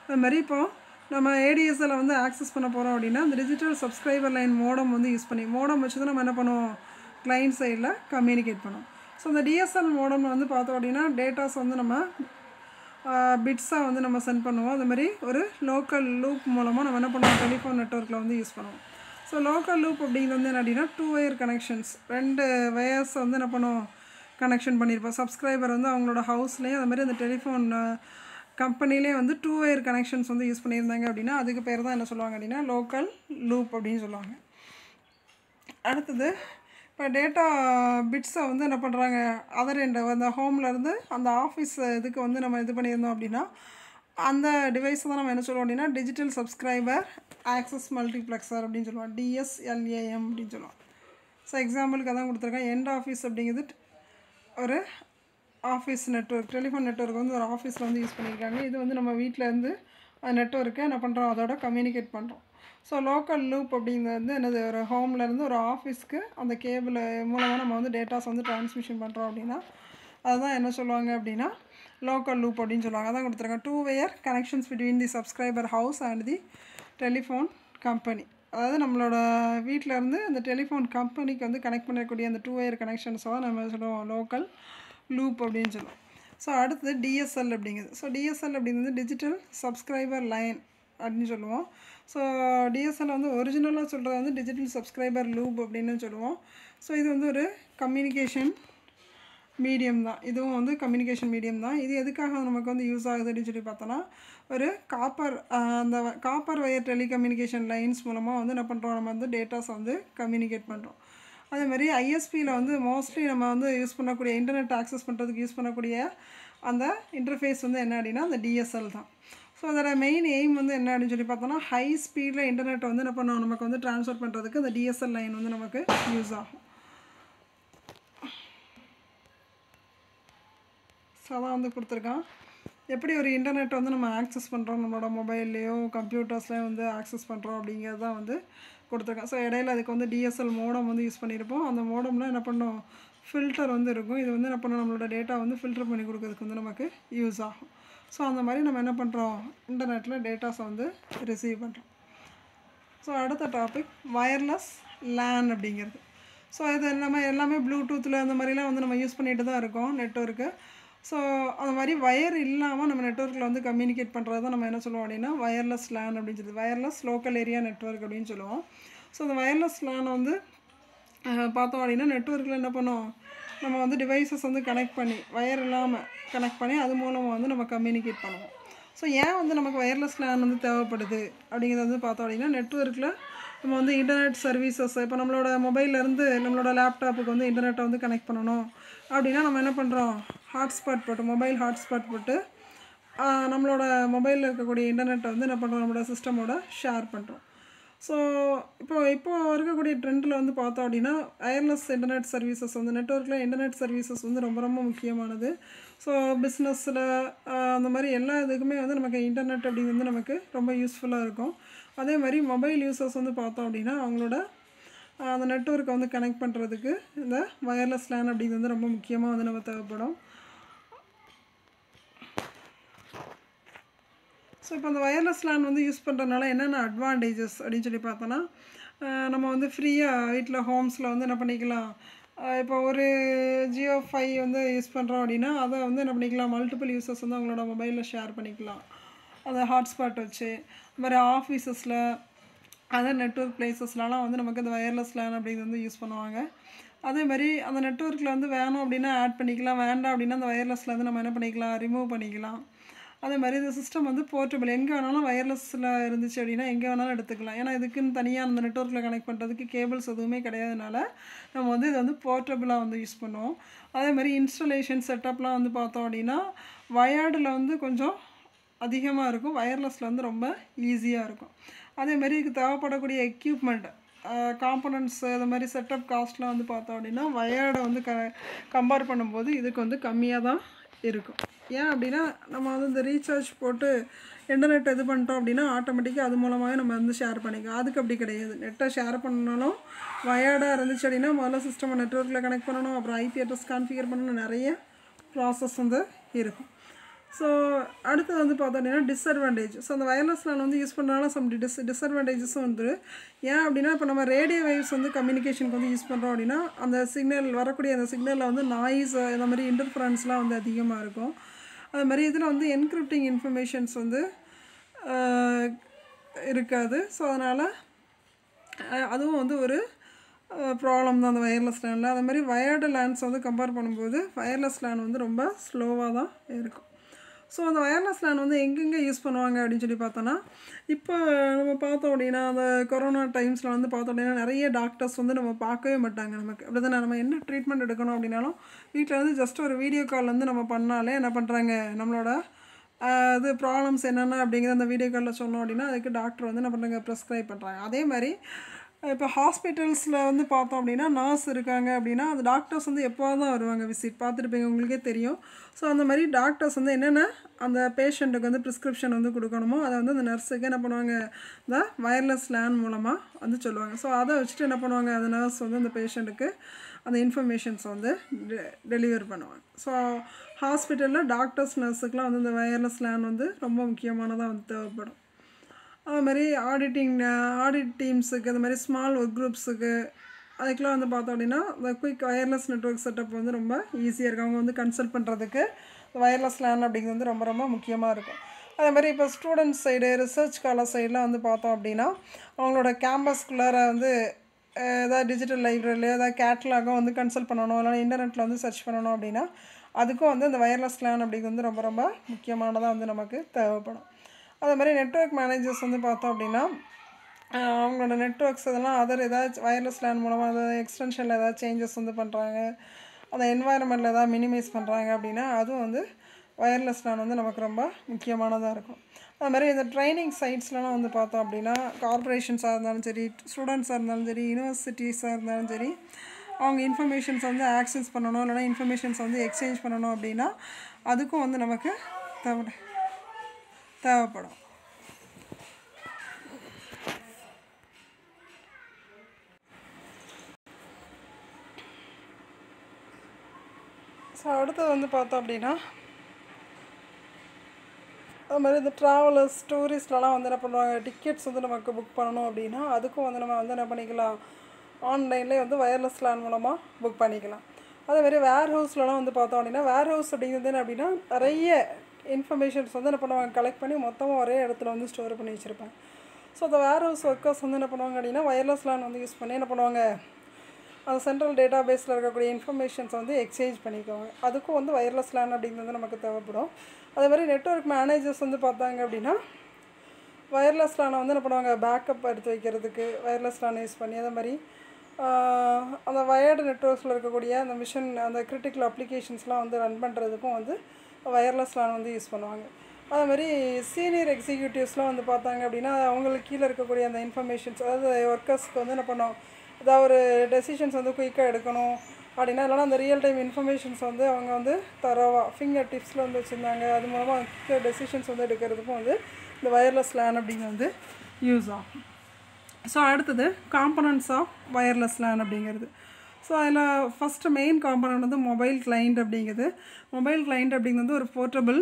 அது மாதிரி இப்போது நம்ம ADSL வந்து ஆக்சஸ் பண்ண போகிறோம் அப்படின்னா அந்த டிஜிட்டல் சப்ஸ்கிரைபர் லைன் மோடம் வந்து யூஸ் பண்ணி மோடம் வச்சு தான் நம்ம என்ன பண்ணுவோம், கிளைண்ட் சைடில் கம்யூனிகேட் பண்ணுவோம். ஸோ இந்த DSL மோடம் வந்து பார்த்தோம் அப்படின்னா டேட்டாஸ் வந்து நம்ம பிட்ஸாக வந்து நம்ம சென்ட் பண்ணுவோம். அது மாதிரி ஒரு லோக்கல் லூப் மூலமாக நம்ம என்ன பண்ணுவோம், டெலிஃபோன் நெட்வொர்க்கில் வந்து யூஸ் பண்ணுவோம். ஸோ லோக்கல் லூப் அப்படிங்கிறது வந்து என்ன அப்படின்னா 2 wire கனெக்ஷன்ஸ், 2 வயர்ஸ் வந்து என்ன பண்ணுவோம் கனெக்ஷன் பண்ணியிருப்போம். சப்ஸ்கிரைபர் வந்து அவங்களோட ஹவுஸ்லேயும் அது மாதிரி அந்த டெலிஃபோன் கம்பெனிலே வந்து 2 wire கனெக்ஷன்ஸ் வந்து யூஸ் பண்ணியிருந்தாங்க அப்படின்னா அதுக்கு பேர் தான் என்ன சொல்லுவாங்க அப்படின்னா லோக்கல் லூப் அப்படின்னு சொல்லுவாங்க. அடுத்தது இப்போ டேட்டா பிட்ஸை வந்து என்ன பண்ணுறாங்க, அதர் எண்ட் அந்த ஹோம்லேருந்து அந்த ஆஃபீஸ் இதுக்கு வந்து நம்ம இது பண்ணியிருந்தோம் அப்படின்னா அந்த டிவைஸ் தான் நம்ம என்ன சொல்லுவோம் அப்படின்னா டிஜிட்டல் சப்ஸ்கிரைபர் ஆக்சஸ் மல்டிப்ளெக்ஸர் அப்படின்னு சொல்லுவோம், DSLAM அப்படின்னு சொல்லுவோம். ஸோ எக்ஸாம்பிளுக்கு அதான் கொடுத்துருக்கேன். எண்ட் ஆஃபீஸ் அப்படிங்கிறது ஒரு ஆஃபீஸ் நெட்வொர்க், டெலிஃபோன் நெட்வொர்க் வந்து ஒரு ஆஃபீஸில் வந்து யூஸ் பண்ணியிருக்காங்க. இது வந்து நம்ம வீட்டிலேருந்து நெட்வொர்க்கை என்ன பண்ணுறோம், அதோட கம்யூனிகேட் பண்ணுறோம். ஸோ லோக்கல் லூப் அப்படிங்கிறது வந்து என்னது, ஒரு ஹோம்லேருந்து ஒரு ஆஃபீஸ்க்கு அந்த கேபிள் மூலமாக நம்ம வந்து டேட்டாஸ் வந்து டிரான்ஸ்மிஷன் பண்ணுறோம் அப்படின்னா அதுதான் என்ன சொல்லுவாங்க அப்படின்னா லோக்கல் லூப் அப்படின்னு சொல்லுவாங்க. அதான் கொடுத்துருக்காங்க 2 wire connections between the subscriber house and the telephone company. அதாவது நம்மளோட வீட்டில் இருந்து அந்த டெலிஃபோன் கம்பெனிக்கு வந்து கனெக்ட் பண்ணக்கூடிய அந்த 2 ஒயர் கனெக்ஷன்ஸை தான் நம்ம சொல்லுவோம் லோக்கல் லூப் அப்படின்னு சொல்லுவோம். ஸோ அடுத்தது டிஎஸ்எல் அப்படிங்கிறது. ஸோ டிஎஸ்எல் அப்படிங்கிறது டிஜிட்டல் சப்ஸ்கிரைபர் லைன் அப்படின்னு சொல்லுவோம். ஸோ டிஎஸ்எல் வந்து ஒரிஜினலாக சொல்கிறது வந்து டிஜிட்டல் சப்ஸ்கிரைபர் லூப் அப்படின்னு சொல்லுவோம். ஸோ இது வந்து ஒரு கம்யூனிகேஷன் மீடியம் தான். இதுவும் வந்து கம்யூனிகேஷன் மீடியம் தான். இது எதுக்காக நமக்கு வந்து யூஸ் ஆகுது அப்படின்னு சொல்லி பார்த்தோன்னா, ஒரு அந்த காப்பர் வயர் டெலிகம்யூனிகேஷன் லைன்ஸ் மூலமாக வந்து என்ன பண்ணுறோம், நம்ம வந்து டேட்டாஸை வந்து கம்யூனிகேட் பண்ணுறோம். அதேமாதிரி ஐஎஸ்பியில் வந்து மோஸ்ட்லி நம்ம வந்து யூஸ் பண்ணக்கூடிய இன்டர்நெட் ஆக்சஸ் பண்ணுறதுக்கு யூஸ் பண்ணக்கூடிய அந்த இன்டர்ஃபேஸ் வந்து என்ன அப்படின்னா அந்த டிஎஸ்எல் தான். ஸோ அதோட மெயின் எய்ம் வந்து என்ன அப்படின்னு சொல்லி பார்த்தோன்னா, ஹை ஸ்பீடில் இன்டர்நெட்டை வந்து என்ன பண்ணோம், நமக்கு வந்து ட்ரான்ஸ்ஃபர் பண்ணுறதுக்கு அந்த டிஎஸ்எல் லைன் வந்து நமக்கு யூஸ் ஆகும். ஸோ அதான் வந்து கொடுத்துருக்கான். எப்படி ஒரு இன்டர்நெட் வந்து நம்ம ஆக்சஸ் பண்ணுறோம், நம்மளோட மொபைல்லையோ கம்ப்யூட்டர்ஸ்லேயோ வந்து ஆக்சஸ் பண்ணுறோம் அப்படிங்கிறது தான் வந்து கொடுத்துருக்கேன். ஸோ இடையில அதுக்கு வந்து டிஎஸ்எல் மோடம் வந்து யூஸ் பண்ணியிருப்போம். அந்த மோடம்லாம் என்ன பண்ணோம், ஃபில்டர் வந்து இருக்கும். இது வந்து என்ன பண்ணோம், நம்மளோட டேட்டா வந்து ஃபில்டர் பண்ணி கொடுக்கறதுக்கு வந்து நமக்கு யூஸ் ஆகும். ஸோ அந்த மாதிரி நம்ம என்ன பண்ணுறோம், இன்டர்நெட்டில் டேட்டாஸை வந்து ரிசீவ் பண்ணுறோம். ஸோ அடுத்த டாபிக் வயர்லெஸ் லேன் அப்படிங்கிறது. ஸோ இது நம்ம எல்லாமே ப்ளூடூத்தில் அந்த மாதிரிலாம் வந்து நம்ம யூஸ் பண்ணிட்டு தான் இருக்கோம் நெட்வொர்க்கு. ஸோ அந்த மாதிரி வயர் இல்லாமல் நம்ம நெட்வொர்க்கில் வந்து கம்யூனிகேட் பண்ணுறது தான் நம்ம என்ன சொல்லுவோம் அப்படின்னா வயர்லெஸ் லேன் அப்படின்னு சொல்லுது. வயர்லெஸ் லோக்கல் ஏரியா நெட்வொர்க் அப்படின்னு சொல்லுவோம். ஸோ அந்த வயர்லெஸ் லேன் வந்து பார்த்தோம் அப்படின்னா நெட்வொர்க்கில் என்ன பண்ணோம், நம்ம வந்து டிவைசஸ் வந்து கனெக்ட் பண்ணி வயர் இல்லாமல் கனெக்ட் பண்ணி அது மூலமாக வந்து நம்ம கம்யூனிகேட் பண்ணுவோம். ஸோ ஏன் வந்து நமக்கு வயர்லெஸ் லேன் வந்து தேவைப்படுது அப்படிங்கிறது வந்து பார்த்தோம் அப்படின்னா நெட்வொர்க்கில் நம்ம வந்து இன்டர்நெட் சர்வீசஸ் இப்போ நம்மளோட மொபைல்லேருந்து நம்மளோட லேப்டாப்புக்கு வந்து இன்டர்நெட்டை வந்து கனெக்ட் பண்ணணும் அப்படின்னா நம்ம என்ன பண்ணுறோம், ஹாட்ஸ்பாட் போட்டு மொபைல் ஹாட்ஸ்பாட் போட்டு நம்மளோட மொபைலில் இருக்கக்கூடிய இன்டர்நெட்டை வந்து என்ன பண்ணுறோம், நம்மளோட சிஸ்டமோட ஷேர் பண்ணுறோம். ஸோ இப்போ இருக்கக்கூடிய ட்ரெண்டில் வந்து பார்த்தோம் அப்படின்னா வயர்லெஸ் இன்டர்நெட் சர்வீசஸ் வந்து நெட்வொர்க்கில் இன்டர்நெட் சர்வீசஸ் வந்து ரொம்ப ரொம்ப முக்கியமானது. ஸோ பிஸ்னஸில் அந்த மாதிரி எல்லா இதுக்குமே வந்து நமக்கு இன்டர்நெட் அப்படிங்கிறது நமக்கு ரொம்ப யூஸ்ஃபுல்லாக இருக்கும். அதே மாதிரி மொபைல் யூசர்ஸ் வந்து பார்த்தோம் அப்படின்னா அவங்களோட அந்த நெட்வொர்க்கை வந்து கனெக்ட் பண்ணுறதுக்கு இந்த வயர்லெஸ் லேன் அப்படிங்கிறது வந்து ரொம்ப முக்கியமாக வந்து நம்ம தேவைப்படும். ஸோ இப்போ அந்த வயர்லெஸ் லேன் வந்து யூஸ் பண்ணுறதுனால என்னென்ன அட்வான்டேஜஸ் அப்படின்னு சொல்லி பார்த்தோன்னா, நம்ம வந்து ஃப்ரீயாக வீட்டில் ஹோம்ஸில் வந்து என்ன பண்ணிக்கலாம், இப்போ ஒரு ஜியோ 5 வந்து யூஸ் பண்ணுறோம் அப்படின்னா அதை வந்து என்ன பண்ணிக்கலாம், மல்டிபிள் யூசர்ஸ் வந்து அவங்களோட மொபைலில் ஷேர் பண்ணிக்கலாம் அதை ஹாட்ஸ்பாட் வச்சு. இந்த மாதிரி ஆஃபீஸஸில் அதர் நெட்வொர்க் பிளேசஸ்லாம் வந்து நமக்கு இந்த வயர்லெஸ் லேன் அப்படிங்கிறது வந்து யூஸ் பண்ணுவாங்க. அதே மாதிரி அந்த நெட்வொர்க்கில் வந்து வேணும் அப்படின்னா ஆட் பண்ணிக்கலாம், வேண்டாம் அப்படின்னா அந்த வயர்லெஸில் வந்து நம்ம என்ன பண்ணிக்கலாம், ரிமூவ் பண்ணிக்கலாம். அதே மாதிரி இந்த சிஸ்டம் வந்து போர்ட்டபிள், எங்கே வேணாலும் வயர்லெஸில் இருந்துச்சு அப்படின்னா எங்கே வேணாலும் எடுத்துக்கலாம். ஏன்னா இதுக்குன்னு தனியாக அந்த நெட்வொர்க்கில் கனெக்ட் பண்ணுறதுக்கு கேபிள்ஸ் எதுவுமே கிடையாதுனால நம்ம வந்து இதை வந்து போர்ட்டபிளாக வந்து யூஸ் பண்ணுவோம். அதே மாதிரி இன்ஸ்டலேஷன் செட்டப்லாம் வந்து பார்த்தோம் அப்படின்னா வயர்டில் வந்து கொஞ்சம் அதிகமாக இருக்கும், வயர்லெஸில் வந்து ரொம்ப ஈஸியாக இருக்கும். அதேமாதிரி இதுக்கு தேவைப்படக்கூடிய எக்யூப்மெண்ட் காம்பனன்ட்ஸ் அது மாதிரி செட்டப் காஸ்ட்லாம் வந்து பார்த்தோம் அப்படின்னா வயர்டை வந்து கம்பேர் பண்ணும்போது இதுக்கு வந்து கம்மியாக தான் இருக்கும். ஏன் அப்படின்னா நம்ம வந்து இந்த ரீசார்ஜ் போட்டு இன்டர்நெட் இது பண்ணிட்டோம் அப்படின்னா ஆட்டோமேட்டிக்காக அது மூலமாகவே நம்ம வந்து ஷேர் பண்ணிக்கலாம். அதுக்கு அப்படி கிடையாது. நெட்டை ஷேர் பண்ணாலும் வயர்டாக இருந்துச்சு அப்படின்னா முதல்ல சிஸ்டமை நெட்வொர்க்கில் கனெக்ட் பண்ணணும், அப்புறம் ஐபி அட்ரஸ் கான்ஃபிகர் பண்ணணும், நிறைய ப்ராசஸ் வந்து இருக்கும். ஸோ அடுத்தது வந்து பார்த்தோம் அப்படின்னா டிஸ்அட்வான்டேஜ். ஸோ அந்த வயர்லெஸ் லேன் வந்து யூஸ் பண்ணுறதுனால சம் டிஸ்அட்வான்டேஜஸும் வந்து ஏன் அப்படின்னா இப்போ நம்ம ரேடியோ வேவ்ஸ் வந்து கம்யூனிகேஷனுக்கு வந்து யூஸ் பண்ணுறோம் அப்படின்னா அந்த சிக்னல் வரக்கூடிய அந்த சிக்னலில் வந்து நாய்ஸ் இந்த மாதிரி இன்டர்ஃபரன்ஸ்லாம் வந்து அதிகமாக இருக்கும். அது மாதிரி இதில் வந்து என்கிரிப்டிங் இன்ஃபர்மேஷன்ஸ் வந்து இருக்காது. ஸோ அதனால் அதுவும் வந்து ஒரு ப்ராப்ளம் தான் அந்த வயர்லெஸ் லேனில். அது மாதிரி வயர்டு லேன்ஸ் வந்து கம்பேர் பண்ணும்போது வயர்லெஸ் லேன் வந்து ரொம்ப ஸ்லோவாக தான் இருக்கும். ஸோ அந்த வயர்லெஸ் லேன் வந்து எங்கெங்கே யூஸ் பண்ணுவாங்க அப்படின்னு சொல்லி பார்த்தோன்னா, இப்போ நம்ம பார்த்தோம் அப்படின்னா அந்த கொரோனா டைம்ஸில் வந்து பார்த்தோம் அப்படின்னா நிறைய டாக்டர்ஸ் வந்து நம்ம பார்க்கவே மாட்டாங்க. நமக்கு அப்படி தானே, நம்ம என்ன ட்ரீட்மெண்ட் எடுக்கணும் அப்படின்னாலும் வீட்டில் வந்து ஜஸ்ட் ஒரு வீடியோ கால் வந்து நம்ம பண்ணாலே என்ன பண்ணுறாங்க, நம்மளோட இது ப்ராப்ளம்ஸ் என்னென்ன அப்படிங்கிறத அந்த வீடியோ காலில் சொன்னோம் அப்படின்னா அதுக்கு டாக்டர் வந்து என்ன பண்ணுறாங்க, ப்ரெஸ்கிரைப் பண்ணுறாங்க. அதே மாதிரி இப்போ ஹாஸ்பிட்டல்ஸில் வந்து பார்த்தோம் அப்படின்னா நர்ஸ் இருக்காங்க அப்படின்னா அந்த டாக்டர்ஸ் வந்து எப்போ தான் வருவாங்க விசிட், பார்த்துருப்பீங்க, உங்களுக்கே தெரியும். ஸோ அந்த மாதிரி டாக்டர்ஸ் வந்து என்னென்ன அந்த பேஷண்ட்டுக்கு வந்து ப்ரிஸ்கிரிப்ஷன் வந்து கொடுக்கணுமோ அதை வந்து அந்த நர்ஸுக்கு என்ன பண்ணுவாங்க, இந்த வயர்லெஸ் லேன் மூலமாக வந்து சொல்லுவாங்க. ஸோ அதை வச்சுட்டு என்ன பண்ணுவாங்க, அந்த நர்ஸ் வந்து அந்த பேஷண்ட்டுக்கு அந்த இன்ஃபர்மேஷன்ஸ் வந்து டெலிவர் பண்ணுவாங்க. ஸோ ஹாஸ்பிட்டலில் டாக்டர்ஸ் நர்ஸுக்கெலாம் வந்து இந்த வயர்லெஸ் லேன் வந்து ரொம்ப முக்கியமானதாக வந்து தேவைப்படும். அது மாதிரி ஆடிட் டீம்ஸுக்கு அது மாதிரி ஸ்மால் ஒர்க் குரூப்ஸுக்கு அதுக்கெலாம் வந்து பார்த்தோம் அப்படின்னா இந்த குயிக் வயர்லெஸ் நெட்வொர்க் செட்டப் வந்து ரொம்ப ஈஸியாக இருக்கும். அவங்க வந்து கன்சல்ட் பண்ணுறதுக்கு வயர்லெஸ் லேன் அப்படிங்கிறது வந்து ரொம்ப ரொம்ப முக்கியமாக இருக்கும். அதே மாதிரி இப்போ ஸ்டூடெண்ட்ஸ் சைடு ரிசர்ச் ஸ்காலர் சைடெலாம் வந்து பார்த்தோம் அப்படின்னா அவங்களோட கேம்பஸ்குள்ளார வந்து ஏதாவது டிஜிட்டல் லைப்ரரியில் ஏதாவது கேட்லாகோ வந்து கன்சல்ட் பண்ணணும், இல்லைனா இன்டர்நெட்டில் வந்து சர்ச் பண்ணணும் அப்படின்னா அதுக்கும் வந்து இந்த வயர்லெஸ் லேன் அப்படிங்கிறது வந்து ரொம்ப ரொம்ப முக்கியமானதாக வந்து நமக்கு தேவைப்படும். அதே மாதிரி நெட்வொர்க் மேனேஜர்ஸ் வந்து பார்த்தோம் அப்படின்னா அவங்களோட நெட்வொர்க்ஸ் இதெல்லாம் ஏதாச்சும் வயர்லெஸ் லேன் மூலமாக ஏதாவது எக்ஸ்டென்ஷனில் ஏதாவது சேஞ்சஸ் வந்து பண்ணுறாங்க, அந்த என்வாயர்மெண்ட்டில் ஏதாவது மினிமைஸ் பண்ணுறாங்க அப்படின்னா அதுவும் வந்து வயர்லெஸ் லேன் வந்து நமக்கு ரொம்ப முக்கியமானதாக இருக்கும். அது மாதிரி இந்த ட்ரைனிங் சைட்ஸ்லாம் வந்து பார்த்தோம் அப்படின்னா கார்பரேஷன்ஸாக இருந்தாலும் சரி, ஸ்டூடெண்ட்ஸாக இருந்தாலும் சரி, யூனிவர்சிட்டிஸாக இருந்தாலும் சரி, அவங்க இன்ஃபர்மேஷன்ஸ் வந்து ஆக்சஸ் பண்ணணும், இல்லைனா இன்ஃபர்மேஷன்ஸ் வந்து எக்ஸ்சேஞ்ச் பண்ணணும் அப்படின்னா அதுக்கும் வந்து நமக்கு தேவைப்படும். ஸோ அடுத்தது வந்து பார்த்தோம் அப்படின்னா அது மாதிரி இந்த ட்ராவலர்ஸ் டூரிஸ்ட்லலாம் வந்து என்ன பண்ணுவாங்க, டிக்கெட்ஸ் வந்து நமக்கு புக் பண்ணணும் அப்படின்னா அதுக்கும் வந்து நம்ம வந்து என்ன பண்ணிக்கலாம், ஆன்லைன்லேயே வந்து வயர்லெஸ் லேன் மூலமாக புக் பண்ணிக்கலாம். அதேமாதிரி வேர் ஹவுஸ்லலாம் வந்து பார்த்தோம் அப்படின்னா வேர் ஹவுஸ் அப்படிங்கிறது என்ன அப்படின்னா நிறைய இன்ஃபர்மேஷன்ஸ் வந்து என்ன பண்ணுவாங்க, கலெக்ட் பண்ணி மொத்தமாக ஒரே இடத்துல வந்து ஸ்டோர் பண்ணி வச்சுருப்பேன். ஸோ அந்த வேர் ஹவுஸ் ஒர்க்கர்ஸ் வந்து என்ன பண்ணுவாங்க அப்படின்னா வயர்லெஸ் லேன் வந்து யூஸ் பண்ணி என்ன பண்ணுவாங்க, அந்த சென்ட்ரல் டேட்டா பேஸில் இருக்கக்கூடிய இன்ஃபர்மேஷன்ஸ் வந்து எக்ஸ்சேஞ்ச் பண்ணிக்குவாங்க. அதுக்கும் வந்து வயர்லெஸ் லேன் அப்படிங்கிறது நமக்கு தேவைப்படும். அதே மாதிரி நெட்வொர்க் மேனேஜர்ஸ் வந்து பார்த்தாங்க அப்படின்னா வயர்லெஸ் லேனை வந்து என்ன பண்ணுவாங்க, பேக்கப் எடுத்து வைக்கிறதுக்கு வயர்லெஸ் லேனை யூஸ் பண்ணி, அதே மாதிரி அந்த வயர்டு நெட்வொர்க்ஸில் இருக்கக்கூடிய அந்த மிஷின் அந்த கிரிட்டிக்கல் அப்ளிகேஷன்ஸ்லாம் வந்து ரன் பண்ணுறதுக்கும் வந்து வயர்லெஸ் லேன் வந்து யூஸ் பண்ணுவாங்க. அதே மாதிரி சீனியர் எக்ஸிக்யூட்டிவ்ஸ்லாம் வந்து பார்த்தாங்க அப்படின்னா அவங்களுக்கு கீழே இருக்கக்கூடிய அந்த இன்ஃபர்மேஷன்ஸ், அதாவது ஒர்க்கர்ஸ்க்கு வந்து என்ன பண்ணோம், ஏதாவது ஒரு டெசிஷன்ஸ் வந்து குயிக்காக எடுக்கணும் அப்படின்னா இல்லைனா அந்த ரியல் டைம் இன்ஃபர்மேஷன்ஸ் வந்து அவங்க வந்து தரவாக ஃபிங்கர் டிப்ஸில் வந்து வச்சுருந்தாங்க. அது மூலமாக குயிக்காக டெசிஷன்ஸ் வந்து எடுக்கிறதுக்கும் வந்து இந்த வயர்லெஸ் லேன் அப்படிங்கிறது வந்து யூஸ் ஆகும். ஸோ அடுத்தது காம்பனன்ட்ஸ் ஆஃப் வயர்லெஸ் லேன் அப்படிங்கிறது. ஸோ அதில் ஃபஸ்ட்டு மெயின் காம்பனண்ட் வந்து மொபைல் கிளைண்ட் அப்படிங்கிறது. மொபைல் கிளைண்ட் அப்படிங்கிறது ஒரு போர்ட்டபிள்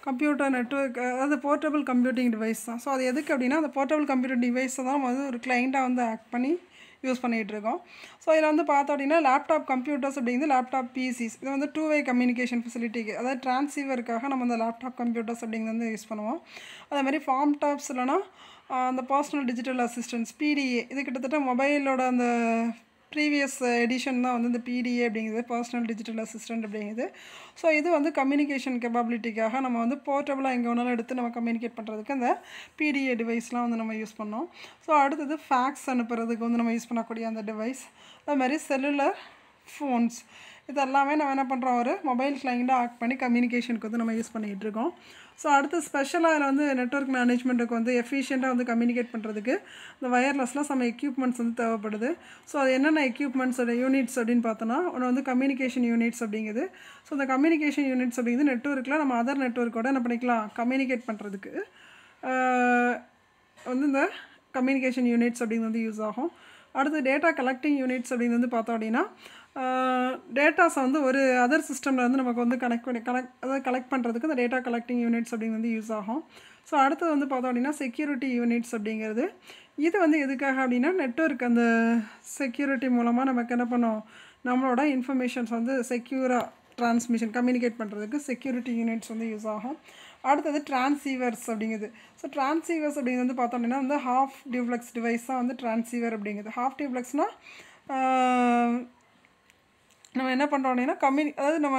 கம்ப்யூட்டர் நெட்வொர்க், அதாவது போர்ட்டபிள் கம்ப்யூட்டிங் டிவைஸ் தான். ஸோ அது எதுக்கு அப்படின்னா அந்த போர்ட்டபிள் கம்ப்யூட்டர் டிவைஸை தான் வந்து ஒரு கிளைண்ட்டாக வந்து ஆக்ட் பண்ணி யூஸ் பண்ணிகிட்ருக்கோம். ஸோ இதில் வந்து பார்த்தோம் அப்படின்னா லேப்டாப் கம்ப்யூட்டர்ஸ் அப்படிங்கிறது லேப்டாப் பிசிஸ், இது வந்து 2-வே கம்யூனிகேஷன் ஃபெசிலிட்டிக்கு, அதாவது ட்ரான்ஸீவருக்காக நம்ம அந்த லேப்டாப் கம்ப்யூட்டர்ஸ் அப்படிங்கிறது வந்து யூஸ் பண்ணுவோம். அதேமாதிரி ஃபார்ம் டாப்ஸ் இல்லைனா அந்த பர்சனல் டிஜிட்டல் அசிஸ்டன்ஸ் பிடிஏ, இது கிட்டத்தட்ட மொபைலோட அந்த ப்ரீவியஸ் எடிஷன் தான் வந்து இந்த பிடிஏ அப்படிங்கிறது, பர்சனல் டிஜிட்டல் அசிஸ்டன்ட் அப்படிங்கிறது. ஸோ இது வந்து கம்யூனிகேஷன் கேப்பபிலிட்டிக்காக நம்ம வந்து போர்ட்டபிளாக எங்கே வேணாலும் எடுத்து நம்ம கம்யூனிகேட் பண்ணுறதுக்கு அந்த பிடிஏ டிவைஸ்லாம் வந்து நம்ம யூஸ் பண்ணோம். ஸோ அடுத்தது ஃபேக்ஸ் அனுப்புறதுக்கு வந்து நம்ம யூஸ் பண்ணக்கூடிய அந்த டிவைஸ். அது மாதிரி செல்லுலர் ஃபோன்ஸ், இது எல்லாமே நம்ம என்ன பண்ணுறோம், ஒரு மொபைல் கிளைண்ட்டாக ஆக்ட் பண்ணி கம்யூனிகேஷனுக்கு வந்து நம்ம யூஸ் பண்ணிகிட்டு இருக்கோம். ஸோ அடுத்து ஸ்பெஷலாக இதில் வந்து நெட்வொர்க் மேனேஜ்மெண்ட்டுக்கு வந்து எஃபிஷியண்ட்டாக வந்து கம்யூனிகேட் பண்ணுறதுக்கு இந்த வயர்லெஸ்லாம் சம் எக்யூப்மெண்ட்ஸ் வந்து தேவைப்படுது. ஸோ அது என்னென்ன எக்யூப்மெண்ட்ஸ் யூனிட்ஸ் அப்படின்னு பார்த்தோன்னா ஒன்று வந்து கம்யூனிகேஷன் யூனிட்ஸ் அப்படிங்கிறது. ஸோ இந்த கம்யூனிகேஷன் யூனிட்ஸ் அப்படிங்கிறது நெட்வொர்க்கில் நம்ம அதர் நெட்வொர்க்கோட என்ன பண்ணிக்கலாம், கம்யூனிகேட் பண்ணுறதுக்கு வந்து இந்த கம்யூனிகேஷன் யூனிட்ஸ் அப்படிங்கிறது வந்து யூஸ் ஆகும். அடுத்து டேட்டா கலெக்டிங் யூனிட்ஸ் அப்படிங்கிறது வந்து பார்த்தோம் அப்படின்னா டேட்டாஸை வந்து ஒரு அதர் சிஸ்டமில் வந்து நமக்கு வந்து கலெக்ட் பண்ணுறதுக்கு இந்த டேட்டா கலெக்டிங் யூனிட்ஸ் அப்படிங்கிறது வந்து யூஸ் ஆகும். ஸோ அடுத்தது வந்து பார்த்தோம் அப்படின்னா செக்யூரிட்டி யூனிட்ஸ் அப்படிங்கிறது, இது வந்து எதுக்காக அப்படின்னா நெட்வொர்க் அந்த செக்யூரிட்டி மூலமாக நமக்கு என்ன பண்ணோம், நம்மளோட இன்ஃபர்மேஷன்ஸ் வந்து செக்யூராக ட்ரான்ஸ்மிஷன் கம்யூனிகேட் பண்ணுறதுக்கு செக்யூரிட்டி யூனிட்ஸ் வந்து யூஸ் ஆகும். அடுத்தது ட்ரான்ஸீவர்ஸ் அப்படிங்கிறது. ஸோ ட்ரான்ஸீவர்ஸ் அப்படிங்கிறது வந்து பார்த்தோம் அப்படின்னா வந்து ஹாஃப் டியூப்ளெக்ஸ் டிவைஸ் தான் வந்து ட்ரான்ஸீவர் அப்படிங்கிறது. ஹாஃப் டியூப்ளெக்ஸ்னால் நம்ம என்ன பண்ணுறோம் அப்படின்னா அதாவது நம்ம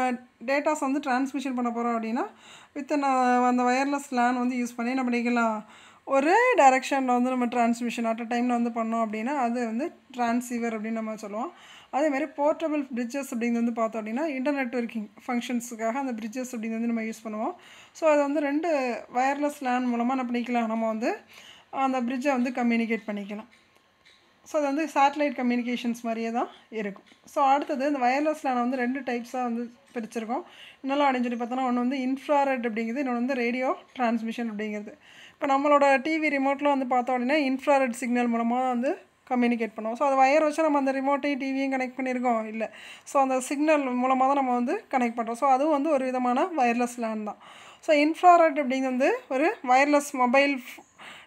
டேட்டாஸ் வந்து ட்ரான்ஸ்மிஷன் பண்ண போகிறோம் அப்படின்னா அந்த வயர்லெஸ் லேன் வந்து யூஸ் பண்ணி என்ன பண்ணிக்கலாம், ஒரே டைரெக்ஷனில் வந்து நம்ம ட்ரான்ஸ்மிஷன் அட் அ டைமில் வந்து பண்ணோம் அப்படின்னா அது வந்து ட்ரான்ஸீவர் அப்படின்னு நம்ம சொல்லுவோம். அதேமாதிரி போர்ட்டபிள் பிரிட்ஜஸ் அப்படிங்கிறது வந்து பார்த்தோம் அப்படின்னா இன்டர்நெட் ஒர்க்கிங் ஃபங்க்ஷன்ஸுக்காக அந்த பிரிட்ஜஸ் அப்படிங்கிறது வந்து நம்ம யூஸ் பண்ணுவோம். ஸோ அதை வந்து 2 வயர்லெஸ் லேன் மூலமாக என்ன பண்ணிக்கலாம், நம்ம வந்து அந்த பிரிட்ஜை வந்து கம்யூனிகேட் பண்ணிக்கலாம். ஸோ அது வந்து சேட்டலைட் கம்யூனிகேஷன்ஸ் மாதிரியே தான் இருக்கும். ஸோ அடுத்தது இந்த வயர்லெஸ் லேனை வந்து 2 டைப்ஸாக வந்து பிரிச்சிருக்கோம். என்னெல்லாம் அப்படின்னு சொல்லி பார்த்தோன்னா ஒன்று வந்து இன்ஃப்ராரெட் அப்படிங்கிறது, இன்னொன்று வந்து ரேடியோ டிரான்ஸ்மிஷன் அப்படிங்கிறது. இப்போ நம்மளோட டிவி ரிமோட்டில் வந்து பார்த்தோம் அப்படின்னா இன்ஃப்ராரெட் சிக்னல் மூலமாக வந்து கம்யூனிகேட் பண்ணுவோம். ஸோ அது வயர் வச்சு நம்ம அந்த ரிமோட்டையும் டிவியும் கனெக்ட் பண்ணியிருக்கோம் இல்லை. ஸோ அந்த சிக்னல் மூலமாக தான் நம்ம வந்து கனெக்ட் பண்ணுறோம். ஸோ அதுவும் வந்து ஒரு விதமான வயர்லெஸ் லேன் தான். ஸோ இன்ஃப்ராரெட் அப்படிங்கிறது வந்து ஒரு வயர்லெஸ் மொபைல்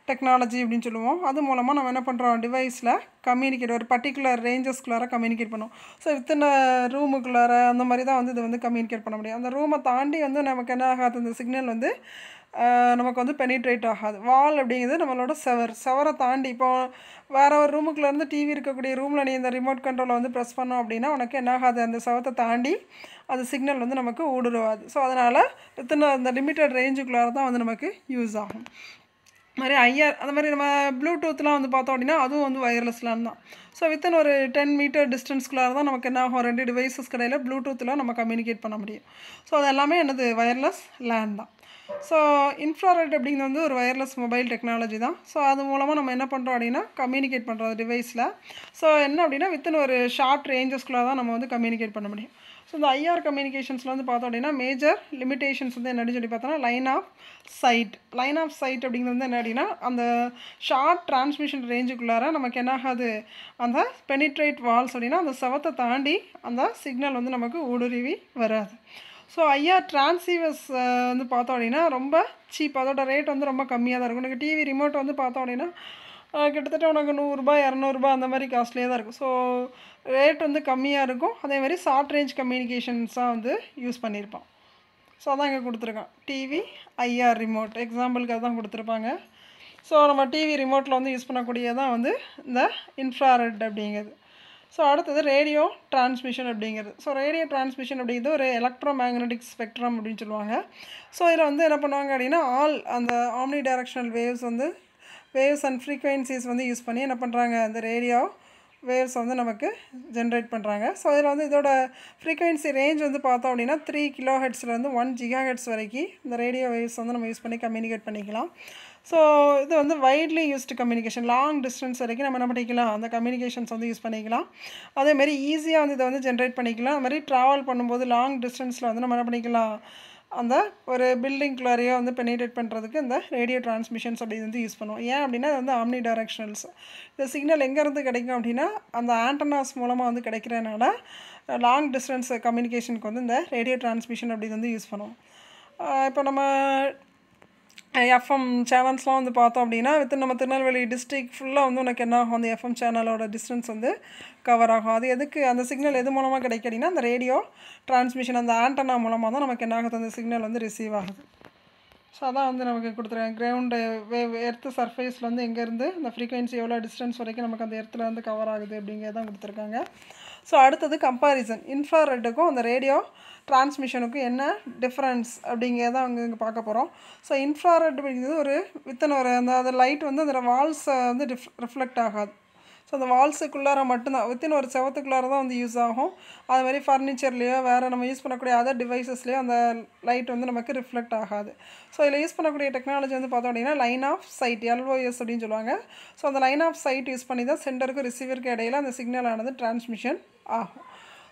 டெக்னாலஜி அப்படின்னு சொல்லுவோம். அது மூலமாக நம்ம என்ன பண்ணுறோம், டிவைஸில் கம்யூனிகேட் ஒரு பர்டிகுலர் ரேஞ்சஸ்குள்ளார கம்யூனிகேட் பண்ணுவோம். ஸோ இத்தனை ரூமுக்குள்ளார அந்த மாதிரி தான் வந்து இது வந்து கம்யூனிகேட் பண்ண முடியும். அந்த ரூமை தாண்டி வந்து நமக்கு என்ன ஆகாது, அந்த சிக்னல் வந்து நமக்கு வந்து பெனிட்ரேட் ஆகாது. வால் அப்படிங்கிறது நம்மளோட செவரை தாண்டி இப்போ வேறு ஒரு ரூமுக்குள்ளேருந்து டிவி இருக்கக்கூடிய ரூமில் நீ இந்த ரிமோட் கண்ட்ரோலை வந்து ப்ரெஸ் பண்ணோம் அப்படின்னா உனக்கு என்ன ஆகாது, அந்த செவத்தை தாண்டி அது சிக்னல் வந்து நமக்கு ஊடுருவாது. ஸோ அதனால் இத்தனை அந்த லிமிட்டட் ரேஞ்சுக்குள்ளார தான் வந்து நமக்கு யூஸ் ஆகும். மாதிரி அந்த மாதிரி நம்ம ப்ளூடூத்லாம் வந்து பார்த்தோம் அப்படின்னா அதுவும் வந்து வயர்லெஸ்லாம் தான். ஸோ வித்தின் ஒரு 10 மீட்டர் டிஸ்டன்ஸ்குள்ளார தான் நமக்கு என்ன ஆகும், 2 டிவைஸஸ் கடையில் ப்ளூடூத்தில் நம்ம கம்யூனிகேட் பண்ண முடியும். ஸோ அது எல்லாமே என்னது, வயர்லெஸ் லேன் தான். ஸோ இன்ஃப்ராரெட் அப்படிங்கிறது வந்து ஒரு வயர்லெஸ் மொபைல் டெக்னாலஜி தான். ஸோ அது மூலமாக நம்ம என்ன பண்ணுறோம் அப்படின்னா கம்யூனிகேட் பண்ணுறோம் டிவைஸில். ஸோ என்ன அப்படின்னா வித்தின் ஒரு ஷார்ட் ரேஞ்சஸ்குள்ளே தான் நம்ம வந்து கம்யூனிகேட் பண்ண முடியும். ஸோ இந்த ஐஆர் கம்யூனிகேஷன்ஸில் வந்து பார்த்தோம் அப்படின்னா மேஜர் லிமிடேஷன்ஸ் வந்து என்னன்னு சொல்லி பார்த்தோன்னா லைன் ஆஃப் சைட் அப்படிங்கிறது வந்து என்ன அப்படின்னா அந்த ஷார்ட் டிரான்ஸ்மிஷன் ரேஞ்சுக்குள்ளார நமக்கு என்ன ஆகாது, அந்த பெனிட்ரேட் வால்ஸ் அப்படின்னா அந்த செவத்தை தாண்டி அந்த சிக்னல் வந்து நமக்கு ஊடுருவி வராது. ஸோ ஐஆர் டிரான்சீவர்ஸ் வந்து பார்த்தோம் அப்படின்னா ரொம்ப சீப், அதோட ரேட் வந்து ரொம்ப கம்மியாக தான் இருக்கும். உனக்கு டிவி ரிமோட் வந்து பார்த்தோம் அப்படின்னா கிட்டத்தட்ட உனக்கு 100 200 அந்த மாதிரி காஸ்ட்லியாக தான் இருக்கும். ஸோ ரேட் வந்து கம்மியாக இருக்கும். அதே மாதிரி ஷார்ட் ரேஞ்ச் கம்யூனிகேஷன்ஸாக வந்து யூஸ் பண்ணியிருப்பான். ஸோ அதான் இங்கே கொடுத்துருக்கான், டிவி ஐஆர் ரிமோட் எக்ஸாம்பிளுக்கு அதுதான் கொடுத்துருப்பாங்க. ஸோ நம்ம டிவி ரிமோட்டில் வந்து யூஸ் பண்ணக்கூடியதான் வந்து இந்த இன்ஃப்ராரெட் அப்படிங்கிறது. ஸோ அடுத்தது ரேடியோ டிரான்ஸ்மிஷன் அப்படிங்கிறது. ஸோ ரேடியோ டிரான்ஸ்மிஷன் அப்படிங்கிறது ஒரு எலக்ட்ரோ மேக்னெட்டிக் ஸ்பெக்ட்ரம் அப்படின்னு சொல்லுவாங்க. ஸோ இதில் வந்து என்ன பண்ணுவாங்க அப்படின்னா அந்த omni directional waves and frequencies வந்து யூஸ் பண்ணி என்ன பண்ணுறாங்க, அந்த ரேடியோ வேவ்ஸ் வந்து நமக்கு ஜென்ரேட் பண்ணுறாங்க. ஸோ இதில் வந்து இதோட ஃப்ரீக்வன்சி ரேஞ்ச் வந்து பார்த்தோம் அப்படின்னா 3 kHz-லேருந்து 1 GHz வரைக்கும் இந்த ரேடியோ வேவ்ஸ் வந்து நம்ம யூஸ் பண்ணி கம்யூனிகேட் பண்ணிக்கலாம். ஸோ இது வந்து widely used communication, long distance வரைக்கும் நம்ம என்ன பண்ணிக்கலாம், அந்த கம்யூனிகேஷன்ஸ் வந்து யூஸ் பண்ணிக்கலாம். அதேமாதிரி ஈஸியாக வந்து இதை வந்து ஜென்ரேட் பண்ணிக்கலாம். அது மாதிரி ட்ராவல் பண்ணும்போது லாங் டிஸ்டன்ஸில் வந்து நம்ம என்ன பண்ணிக்கலாம், அந்த ஒரு பில்டிங்குள்ளாரையோ வந்து பெனிட்ரேட் பண்ணுறதுக்கு இந்த ரேடியோ டிரான்ஸ்மிஷன்ஸ் அப்படி வந்து யூஸ் பண்ணுவோம். ஏன் அப்படின்னா அது வந்து ஆம்னி டைரக்ஷனல்ஸ். இந்த சிக்னல் எங்கேருந்து கிடைக்கும் அப்படின்னா அந்த ஆண்டனாஸ் மூலமாக வந்து கிடைக்கிறதுனால லாங் டிஸ்டன்ஸ் கம்யூனிகேஷனுக்கு வந்து இந்த ரேடியோ டிரான்ஸ்மிஷன் அப்படி வந்து யூஸ் பண்ணுவோம். இப்போ நம்ம எஃப்எம் சேனல்ஸ்லாம் வந்து பார்த்தோம் அப்படின்னா நம்ம திருநெல்வேலி டிஸ்ட்ரிக்ட் ஃபுல்லாக வந்து உனக்கு என்ன ஆகும், அந்த எஃப்எம் சேனலோட டிஸ்டன்ஸ் வந்து கவர் ஆகும். அது எதுக்கு, அந்த சிக்னல் எது மூலமாக கிடைக்கும் அப்படின்னா அந்த ரேடியோ டிரான்ஸ்மிஷன் அந்த ஆண்டனா மூலமாக தான் நமக்கு என்ன ஆகுது, அந்த சிக்னல் வந்து ரிசீவ் ஆகுது. ஸோ அதான் வந்து நமக்கு கொடுத்துருக்காங்க, கிரவுண்டு எர்த்து சர்ஃபேஸில் வந்து எங்கேருந்து அந்த ஃப்ரீக்வன்சி எவ்வளோ டிஸ்டன்ஸ் வரைக்கும் நமக்கு அந்த எர்த்தில் வந்து கவர் ஆகுது அப்படிங்கிறதான் கொடுத்துருக்காங்க. ஸோ அடுத்தது கம்பேரிசன், இன்ஃப்ராரெட்டுக்கும் அந்த ரேடியோ டிரான்ஸ்மிஷனுக்கும் என்ன டிஃப்ரென்ஸ் அப்படிங்கிறத அவங்க இங்கே பார்க்க போகிறோம். ஸோ இன்ஃப்ராரெட் அப்படிங்கிறது ஒரு அந்த லைட் வந்து அந்த வால்ஸை வந்து ரிஃப்ளெக்ட் ஆகாது. ஸோ அந்த வால்ஸுக்குள்ளார மட்டும்தான் வித்தின் ஒரு செவத்துக்குள்ளார தான் வந்து யூஸ் ஆகும். அது மாதிரி ஃபர்னிச்சர்லேயோ வேறு நம்ம யூஸ் பண்ணக்கூடிய அதர் டிவைசஸ்லேயோ அந்த லைட் வந்து நமக்கு ரிஃப்ளெக்ட் ஆகாது. ஸோ இதில் யூஸ் பண்ணக்கூடிய டெக்னாலஜி வந்து பார்த்தோம் அப்படின்னா லைன் ஆஃப் சைட், LOS அப்படின்னு சொல்லுவாங்க. ஸோ அந்த லைன் ஆஃப் சைட் யூஸ் பண்ணி தான் சென்டருக்கும் ரிசீவருக்கு இடையில அந்த சிக்னலானது டிரான்ஸ்மிஷன் ஆகும்.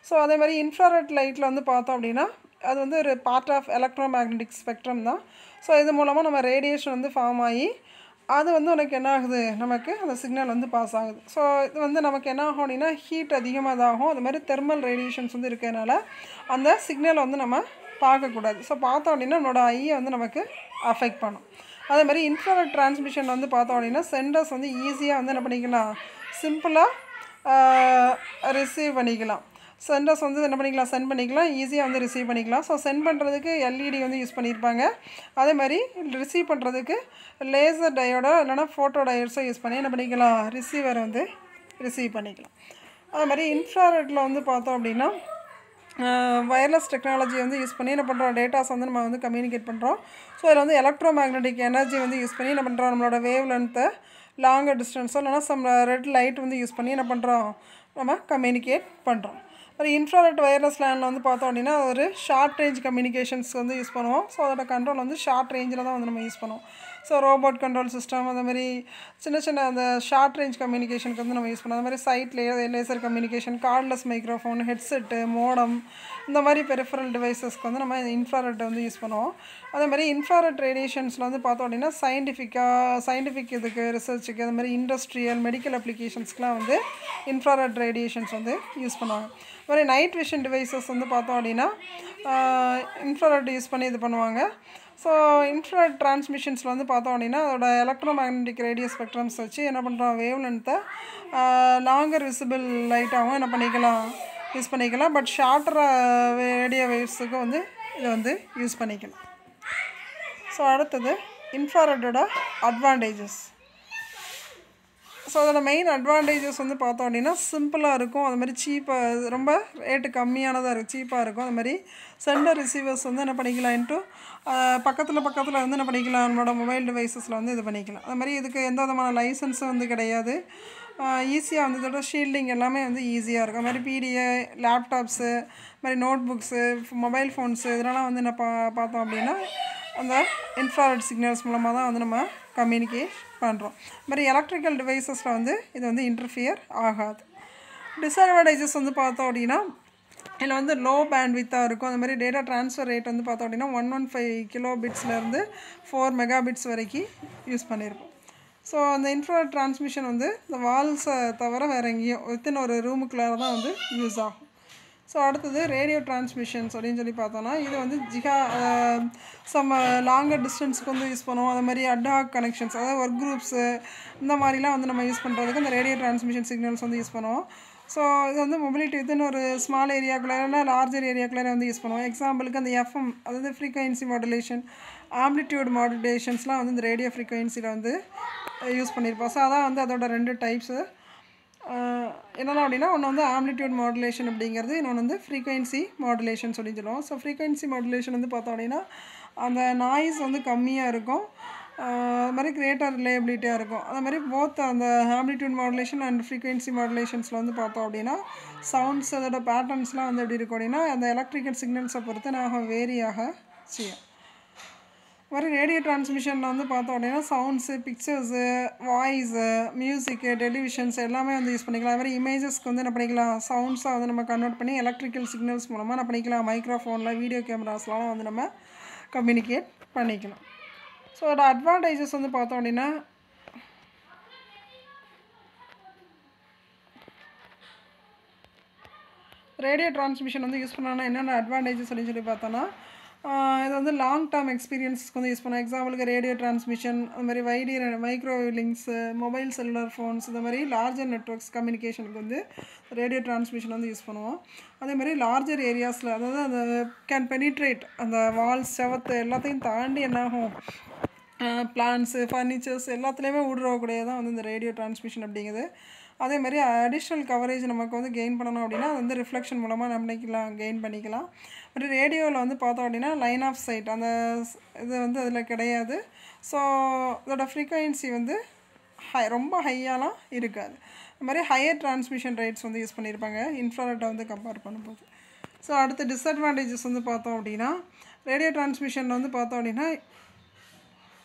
ஸோ அதே மாதிரி இன்ஃப்ராரெட் லைட்டில் வந்து பார்த்தோம் அப்படின்னா அது வந்து ஒரு part of electromagnetic spectrum தான். ஸோ இது மூலமாக நம்ம ரேடியேஷன் வந்து ஃபார்ம் ஆகி அது வந்து உனக்கு என்ன ஆகுது, நமக்கு அந்த சிக்னல் வந்து பாஸ் ஆகுது. ஸோ இது வந்து நமக்கு என்ன ஆகும் அப்படின்னா ஹீட் அதிகமாக தான் ஆகும். அது மாதிரி தெர்மல் ரேடியேஷன்ஸ் வந்து இருக்கிறதுனால அந்த சிக்னலை வந்து நம்ம பார்க்கக்கூடாது. ஸோ பார்த்தோம் அப்படின்னா நம்மளோட ஐயை வந்து நமக்கு அஃபெக்ட் பண்ணும். அதே மாதிரி இன்ஃப்ராரெட் டிரான்ஸ்மிஷன் வந்து பார்த்தோம் அப்படின்னா சென்டர்ஸ் வந்து ஈஸியாக வந்து என்ன பண்ணிக்கலாம், சிம்பிளாக ரிசீவ் பண்ணிக்கலாம். சென்டர்ஸ் வந்து என்ன பண்ணிக்கலாம், சென்ட் பண்ணிக்கலாம், ஈஸியாக வந்து ரிசீவ் பண்ணிக்கலாம். ஸோ சென்ட் பண்ணுறதுக்கு LED வந்து யூஸ் பண்ணியிருப்பாங்க. அதே மாதிரி ரிசீவ் பண்ணுறதுக்கு லேசர் டயோடோ இல்லைனா ஃபோட்டோ டயோட்ஸோ யூஸ் பண்ணி என்ன பண்ணிக்கலாம், ரிசீவரை வந்து ரிசீவ் பண்ணிக்கலாம். அதே மாதிரி இன்ஃப்ராரெட்டில் வந்து பார்த்தோம் அப்படின்னா வயர்லெஸ் டெக்னாலஜி வந்து யூஸ் பண்ணி என்ன பண்ணுறோம், டேட்டாஸ் வந்து நம்ம வந்து கம்யூனிகேட் பண்ணுறோம். ஸோ இதில் வந்து எலக்ட்ரோ மேக்னெட்டிக் எனர்ஜி வந்து யூஸ் பண்ணி என்ன பண்ணுறோம், நம்மளோட வேவ் லென்த்தை லாங்கர் டிஸ்டன்ஸோ இல்லைனா ரெட் லைட் வந்து யூஸ் பண்ணி என்ன பண்ணுறோம், நம்ம கம்யூனிகேட் பண்ணுறோம். ஒரு இன்ஃப்ராரெட் வயர்லெஸ் லேனில் வந்து பார்த்தோம் அப்படின்னா ஒரு ஷார்ட் ரேஞ்ச் கம்யூனிகேஷன்ஸ் வந்து யூஸ் பண்ணுவோம். ஸோ அதோட கண்ட்ரோல் வந்து ஷார்ட் ரேஞ்சில் தான் வந்து நம்ம யூஸ் பண்ணுவோம். ஸோ ரோபோட் கண்ட்ரோல் சிஸ்டம் அந்த மாதிரி சின்ன அந்த ஷார்ட் ரேஞ்ச் கம்யூனிகேஷனுக்கு வந்து நம்ம யூஸ் பண்ணுவோம். அது மாதிரி சைட்லேயே laser communication, cordless microphone, headset, modem இந்த மாதிரி பெரிஃபரல் டிவைசஸ்க்கு வந்து நம்ம இன்ஃப்ராரெட்டை வந்து யூஸ் பண்ணுவோம். அதே மாதிரி இன்ஃப்ராரெட் ரேடியேஷன்ஸில் வந்து பார்த்தோம் அப்படின்னா சயின்டிஃபிக் இதுக்கு ரிசர்ச்சுக்கு அது மாதிரி இண்டஸ்ட்ரியல் மெடிக்கல் அப்ளிகேஷன்ஸ்க்குலாம் வந்து இன்ஃப்ராரெட் ரேடியேஷன்ஸ் வந்து யூஸ் பண்ணுவாங்க. ஒரு நைட் விஷன் டிவைசஸ் வந்து பார்த்தோம் அப்படின்னா இன்ஃப்ராரெட் யூஸ் பண்ணி இது பண்ணுவாங்க. ஸோ இன்ஃப்ராரெட் டிரான்ஸ்மிஷன்ஸில் வந்து பார்த்தோம் அப்படின்னா அதோட எலக்ட்ரோமேக்னெட்டிக் ரேடியோ ஸ்பெக்ட்ரம்ஸ் வச்சு என்ன பண்ணுறோம், வேவ் லென்த்தை லாங்கர் விசிபிள் லைட்டாகவும் என்ன பண்ணிக்கலாம், யூஸ் பண்ணிக்கலாம். பட் ஷார்ட்டர் ரேடியோ வேவ்ஸுக்கு வந்து இதை வந்து யூஸ் பண்ணிக்கலாம். ஸோ அடுத்தது இன்ஃப்ராரெட்டோட அட்வான்டேஜஸ். ஸோ அதோட மெயின் அட்வான்டேஜஸ் வந்து பார்த்தோம் அப்படின்னா சிம்பிளாக இருக்கும், அது மாதிரி சீப்பாக, ரொம்ப ரேட்டு கம்மியானதாக இருக்கும், சீப்பாக இருக்கும். அது மாதிரி சென்டர் ரிசீவர்ஸ் வந்து என்ன பண்ணிக்கலாம், இன்ட்டு பக்கத்தில் வந்து என்ன பண்ணிக்கலாம், நம்மளோட மொபைல் டிவைசஸில் வந்து இது பண்ணிக்கலாம். அது மாதிரி இதுக்கு எந்த விதமான லைசன்ஸும் வந்து கிடையாது. ஈஸியாக வந்து இதோட ஷீல்டிங் எல்லாமே வந்து ஈஸியாக இருக்கும். அது மாதிரி பிடிஏ, லேப்டாப்ஸு, இது மாதிரி நோட் புக்ஸு, மொபைல் ஃபோன்ஸு இதெல்லாம் வந்து என்ன பார்த்தோம் அப்படின்னா அந்த இன்ஃப்ராரெட் சிக்னல்ஸ் மூலமாக தான் வந்து நம்ம கம்யூனிகேட் பண்ணுறோம். இது மாதிரி எலக்ட்ரிக்கல் டிவைசஸில் வந்து இது வந்து இன்டர்ஃபியர் ஆகாது. டிஸ்அட்வான்டேஜஸ் வந்து பார்த்தோம் அப்படின்னா இதில் வந்து லோ பேண்ட்வித்தாக இருக்கும். அது மாதிரி டேட்டா ட்ரான்ஸ்ஃபர் ரேட் வந்து பார்த்தோம் அப்படின்னா 115 கிலோபிட்ஸ்லேருந்து 4 மெகாபிட்ஸ் வரைக்கும் யூஸ் பண்ணியிருப்போம். ஸோ அந்த இன்ஃப்ராரெட் டிரான்ஸ்மிஷன் வந்து இந்த வால்ஸை தவிர வேறு எங்கேயும் வித்தின் ஒரு ரூமுக்குள்ளார தான் வந்து யூஸ் ஆகும். ஸோ அடுத்தது ரேடியோ டிரான்ஸ்மிஷன்ஸ் அப்படின்னு சொல்லி பார்த்தோன்னா இது வந்து சம் லாங்கர் டிஸ்டன்ஸுக்கு வந்து யூஸ் பண்ணுவோம். அது மாதிரி அட்ஹாக் கனெக்ஷன்ஸ், அதாவது ஒர்க் குரூப்ஸு இந்த மாதிரிலாம் வந்து நம்ம யூஸ் பண்ணுறதுக்கு இந்த ரேடியோ டிரான்ஸ்மிஷன் சிக்னல்ஸ் வந்து யூஸ் பண்ணுவோம். ஸோ இது வந்து மொபிலிட்டி வித்தின் ஒரு ஸ்மால் ஏரியாக்குள்ளே லார்ஜர் ஏரியாக்குள்ளே வந்து யூஸ் பண்ணுவோம். எக்ஸாம்பிளுக்கு அந்த எஃப்எம், அதாவது ஃப்ரீக்வன்சி மாடுலேஷன், ஆம்ப்ளிடியூட் மாடுலேஷன்ஸ்லாம் வந்து இந்த ரேடியோ ஃப்ரீக்வன்சியில் வந்து யூஸ் பண்ணியிருப்போம். ஸோ அதான் வந்து அதோட 2 டைப்ஸு என்னென்ன அப்படின்னா, ஒன்று வந்து ஆம்ப்ளிடியூட் மாடுலேஷன் அப்படிங்கிறது, இன்னொன்று வந்து ஃப்ரீக்வன்சி மாடுலேஷன் சொல்லி சொல்லுவோம். ஸோ ஃப்ரீக்வன்சி மாடுலேஷன் வந்து பார்த்தோம் அப்படின்னா அந்த நாய்ஸ் வந்து கம்மியாக இருக்கும், அது மாதிரி கிரேட்டர் ரிலையபிலிட்டியாக இருக்கும். அது மாதிரி போத் அந்த ஆம்ப்ளிடியூட் மாடுலேஷன் அண்ட் ஃப்ரீக்வன்சி மாடுலேஷன்ஸில் வந்து பார்த்தோம் அப்படின்னா சவுண்ட்ஸ் அதோட பேட்டர்ன்ஸ்லாம் வந்து எப்படி இருக்கும் அப்படின்னா அந்த எலக்ட்ரிக்கல் சிக்னல்ஸை பொறுத்து நாங்கள் வேரியாக செய்யும். மாதிரி ரேடியோ டிரான்ஸ்மிஷனில் வந்து பார்த்தோம் அப்படின்னா சவுண்ட்ஸு, பிக்சர்ஸு, வாய்ஸு, மியூசிக்கு, டெலிவிஷன்ஸ் எல்லாமே வந்து யூஸ் பண்ணிக்கலாம். அது மாதிரி இமேஜஸ்க்கு வந்து என்ன பண்ணிக்கலாம், சவுண்ட்ஸாக வந்து நம்ம கன்வெர்ட் பண்ணி எலக்ட்ரிக்கல் சிக்னல்ஸ் மூலமாக என்ன பண்ணிக்கலாம், மைக்ரோஃபோனில், வீடியோ கேமராஸ்லாம் வந்து நம்ம கம்யூனிகேட் பண்ணிக்கலாம். ஸோ அதோட அட்வான்டேஜஸ் வந்து பார்த்தோம் அப்படின்னா ரேடியோ டிரான்ஸ்மிஷன் வந்து யூஸ் பண்ணோன்னா என்னென்ன அட்வான்டேஜஸ் அப்படின்னு சொல்லி பார்த்தோன்னா இது வந்து லாங் டேர்ம் எக்ஸ்பீரியன்ஸ்க்கு வந்து யூஸ் பண்ணுவோம். எக்ஸாம்பிளுக்கு ரேடியோ டிரான்ஸ்மிஷன், அது மாதிரி microwave links, mobile cellular phones, இந்த மாதிரி லார்ஜர் நெட்ஒர்க்ஸ் கம்யூனிகேஷனுக்கு வந்து ரேடியோ டிரான்ஸ்மிஷன் வந்து யூஸ் பண்ணுவோம். அதே மாதிரி லார்ஜர் ஏரியாஸில், அதாவது அந்த கேன் பெனிட்ரேட் அந்த வால்ஸ், செவத்து எல்லாத்தையும் தாண்டி என்னாகும், பிளான்ஸு, ஃபர்னிச்சர்ஸ் எல்லாத்துலேயுமே ஊடுருவக்கூடியதான் வந்து இந்த ரேடியோ டிரான்ஸ்மிஷன் அப்படிங்கிறது. அதே மாதிரி அடிஷ்னல் கவரேஜ் நமக்கு வந்து கெயின் பண்ணணும் அப்படின்னா அது வந்து ரிஃப்ளெக்ஷன் மூலமாக நம்ம கெயின் பண்ணிக்கலாம். பட் ரேடியோவில் வந்து பார்த்தோம் அப்படின்னா லைன் ஆஃப் சைட் அந்த இது வந்து அதில் கிடையாது. ஸோ இதோட ஃப்ரீக்வன்சி வந்து ரொம்ப ஹையாலாம் இருக்காது. அது மாதிரி ஹையர் டிரான்ஸ்மிஷன் ரேட்ஸ் வந்து யூஸ் பண்ணியிருப்பாங்க இன்ஃப்ராரெட்டை வந்து கம்பேர் பண்ணும்போது. ஸோ அடுத்த டிஸ்அட்வான்டேஜஸ் வந்து பார்த்தோம் அப்படின்னா ரேடியோ டிரான்ஸ்மிஷனில் வந்து பார்த்தோம் அப்படின்னா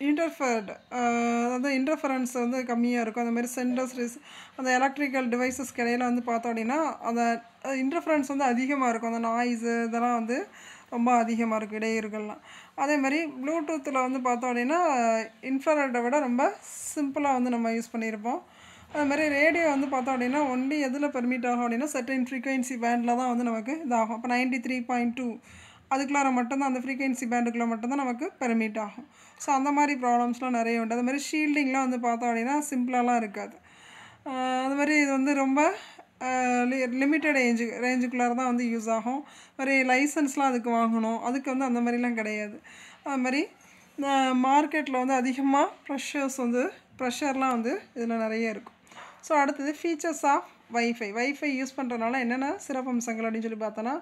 அதாவது இன்டர்ஃபரன்ஸ் வந்து கம்மியாக இருக்கும். அந்த மாதிரி சென்டர்ஸ் அந்த எலக்ட்ரிக்கல் டிவைசஸ்க்கு இடையில் வந்து பார்த்தோம் அப்படின்னா அந்த இன்டர்ஃபரன்ஸ் வந்து அதிகமாக இருக்கும். அந்த நாய்ஸு இதெல்லாம் வந்து ரொம்ப அதிகமாக இருக்கும் இடையூறுகள்லாம். அதே மாதிரி ப்ளூடூத்தில் வந்து பார்த்தோம் அப்படின்னா இன்ஃப்ராரெட்டை விட ரொம்ப சிம்பிளாக வந்து நம்ம யூஸ் பண்ணியிருப்போம். அது மாதிரி ரேடியோ வந்து பார்த்தோம் அப்படின்னா ஒன்லி எதில் பெர்மிட் ஆகும் அப்படின்னா சர்டன் ஃப்ரீக்வன்சி பேண்டில் தான் வந்து நமக்கு இதாகும். இப்போ 93.2 அதுக்குள்ளார மட்டும்தான், அந்த ஃப்ரீக்வன்சி பேண்டுக்குள்ளே மட்டும்தான் நமக்கு பெர்மிட் ஆகும். ஸோ அந்த மாதிரி ப்ராப்ளம்ஸ்லாம் நிறைய உண்டு. அது மாதிரி ஷீல்டிங்லாம் வந்து பார்த்தோம் அப்படின்னா சிம்பிளாலாம் இருக்காது. அது மாதிரி இது வந்து ரொம்ப லிமிட்டட் ரேஞ்சுக்குள்ளார தான் வந்து யூஸ் ஆகும். மாதிரி லைசன்ஸ்லாம் அதுக்கு வாங்கணும், அதுக்கு வந்து அந்த மாதிரிலாம் கிடையாது. அது மாதிரி மார்க்கெட்டில் வந்து அதிகமாக ப்ரெஷர்லாம் வந்து இதில் நிறைய இருக்கும். ஸோ அடுத்தது ஃபீச்சர்ஸ் ஆஃப் வைஃபை யூஸ் பண்ணுறதுனால என்னென்ன சிறப்பம்சங்கள் அப்படின்னு சொல்லி பார்த்தோன்னா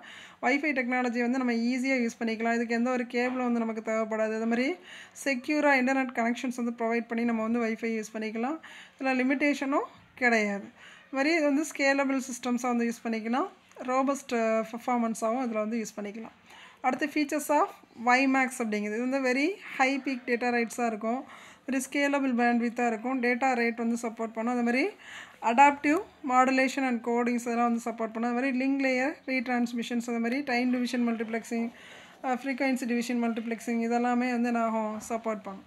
வைஃபை டெக்னாலஜி வந்து நம்ம ஈஸியாக யூஸ் பண்ணிக்கலாம். இதுக்கு எந்த ஒரு கேபிளும் வந்து நமக்கு தேவைப்படாது. அது மாதிரி செக்யூராக இன்டர்நெட் கனெக்ஷன்ஸ் வந்து ப்ரொவைட் பண்ணி நம்ம வந்து வைஃபை யூஸ் பண்ணிக்கலாம். இதில் லிமிட்டேஷனும் கிடையாது. இது மாதிரி இது வந்து ஸ்கேலபிள் சிஸ்டம்ஸாக வந்து யூஸ் பண்ணிக்கலாம். ரோபஸ்ட் பர்ஃபார்மன்ஸாகவும் இதில் வந்து யூஸ் பண்ணிக்கலாம். அடுத்து ஃபீச்சர்ஸ் ஆஃப் வைமேக்ஸ் அப்படிங்கிறது இது வந்து வெரி ஹை பீக் டேட்டா ரைட்ஸாக இருக்கும், வெரி ஸ்கேலபிள் பேண்ட்வித்தாக இருக்கும், டேட்டா ரேட் வந்து சப்போர்ட் பண்ணும். அது மாதிரி அடாப்டிவ் மாடுலேஷன் அண்ட் கோடிங்ஸ் இதெல்லாம் வந்து சப்போர்ட் பண்ணும். அது மாதிரி லிங்க் லேயர் ரீட்ரான்ஸ்மிஷன்ஸ், அது மாதிரி time division multiplexing, frequency division multiplexing இதெல்லாமே வந்து நாங்கள் சப்போர்ட் பண்ணோம்.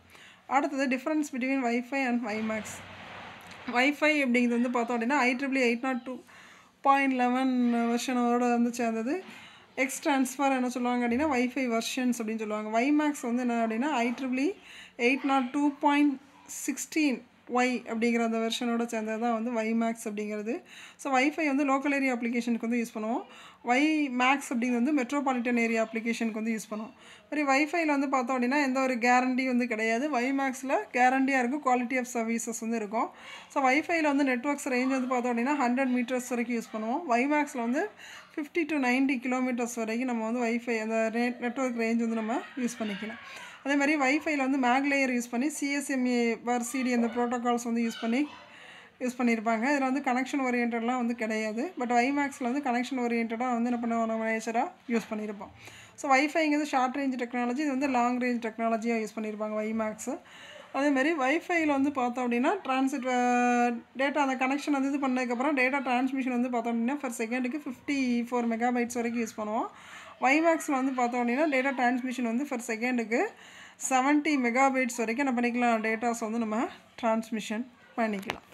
அடுத்தது difference between wifi and wimax. Wifi அப்படிங்கிறது வந்து பார்த்தோம் அப்படின்னா IEEE 802 0.11 வெர்ஷனோட வந்து சேர்ந்தது. எக்ஸ் ட்ரான்ஸ்ஃபர் என்ன சொல்லுவாங்க அப்படின்னா வைஃபை வெர்ஷன்ஸ் அப்படின்னு சொல்லுவாங்க. வைமேக்ஸ் வந்து என்ன அப்படின்னா IEEE 802.16 ஒய் அப்படிங்கிற அந்த வெர்ஷனோட சேர்ந்தது தான் வந்து வைமேக்ஸ் அப்படிங்கிறது. ஸோ வைஃபை வந்து லோக்கல் ஏரியா அப்ளிகேஷனுக்கு வந்து யூஸ் பண்ணுவோம். வைமேக்ஸ் அப்படிங்கிறது வந்து மெட்ரோபாலிட்டன் ஏரியா அப்ளிகேஷனுக்கு வந்து யூஸ் பண்ணுவோம். சரி, வைஃபைல வந்து பார்த்தோம் அப்படின்னா எந்த ஒரு கேரண்டி வந்து கிடையாது. வைமேக்ஸில் கேரண்டியாக இருக்கும், குவாலிட்டி ஆஃப் சர்வீசஸ் வந்து இருக்கும். ஸோ வைஃபைல வந்து நெட்ஒர்க்ஸ் ரேஞ்ச் வந்து பார்த்தோம் அப்படின்னா 100 மீட்டர்ஸ் வரைக்கும் யூஸ் பண்ணுவோம். வைமேக்ஸில் வந்து 50 to 90 கிலோமீட்டர்ஸ் வரைக்கும் நம்ம வந்து வைஃபை அந்த நெட்ஒர்க் ரேஞ்ச் வந்து நம்ம யூஸ் பண்ணிக்கலாம். அதே மாதிரி வைஃபைல வந்து மேக் லேயர் யூஸ் பண்ணி CSMA/CD அந்த ப்ரோட்டோகால்ஸ் வந்து யூஸ் பண்ணியிருப்பாங்க. இதில் வந்து கனெக்ஷன் ஓரியன்டெட்லாம் வந்து கிடையாது. பட் வைமேக்ஸில் வந்து கனெக்ஷன் ஓரியன்டாக வந்து என்ன பண்ணுவோம், நம்ம நேச்சராக யூஸ் பண்ணியிருப்போம். ஸோ வைஃபைங்கிறது ஷார்ட் ரேஞ்ச் டெக்னாலஜி, இது வந்து லாங் ரேஞ்ச் டெக்னாலஜியாக யூஸ் பண்ணியிருப்பாங்க வைமேக்ஸு. அதேமாதிரி வைஃபைல வந்து பார்த்தோம் அப்படின்னா ட்ரான்சிட் டேட்டா அந்த கனெக்ஷன் வந்து இது பண்ணதுக்கப்புறம் டேட்டா டிரான்ஸ்மிஷன் வந்து பார்த்தோம் அப்படின்னா ஃபர் செகண்டுக்கு 54 மெகாபைட்ஸ் வரைக்கும் யூஸ் பண்ணுவோம். வைமேக்ஸில் வந்து பார்த்தோம் அப்படின்னா டேட்டா டிரான்ஸ்மிஷன் வந்து ஃபர் செகண்டுக்கு 70 மெகாபைட்ஸ் வரைக்கும் என்ன பண்ணிக்கலாம், டேட்டாஸ் வந்து நம்ம டிரான்ஸ்மிஷன் பண்ணிக்கலாம்.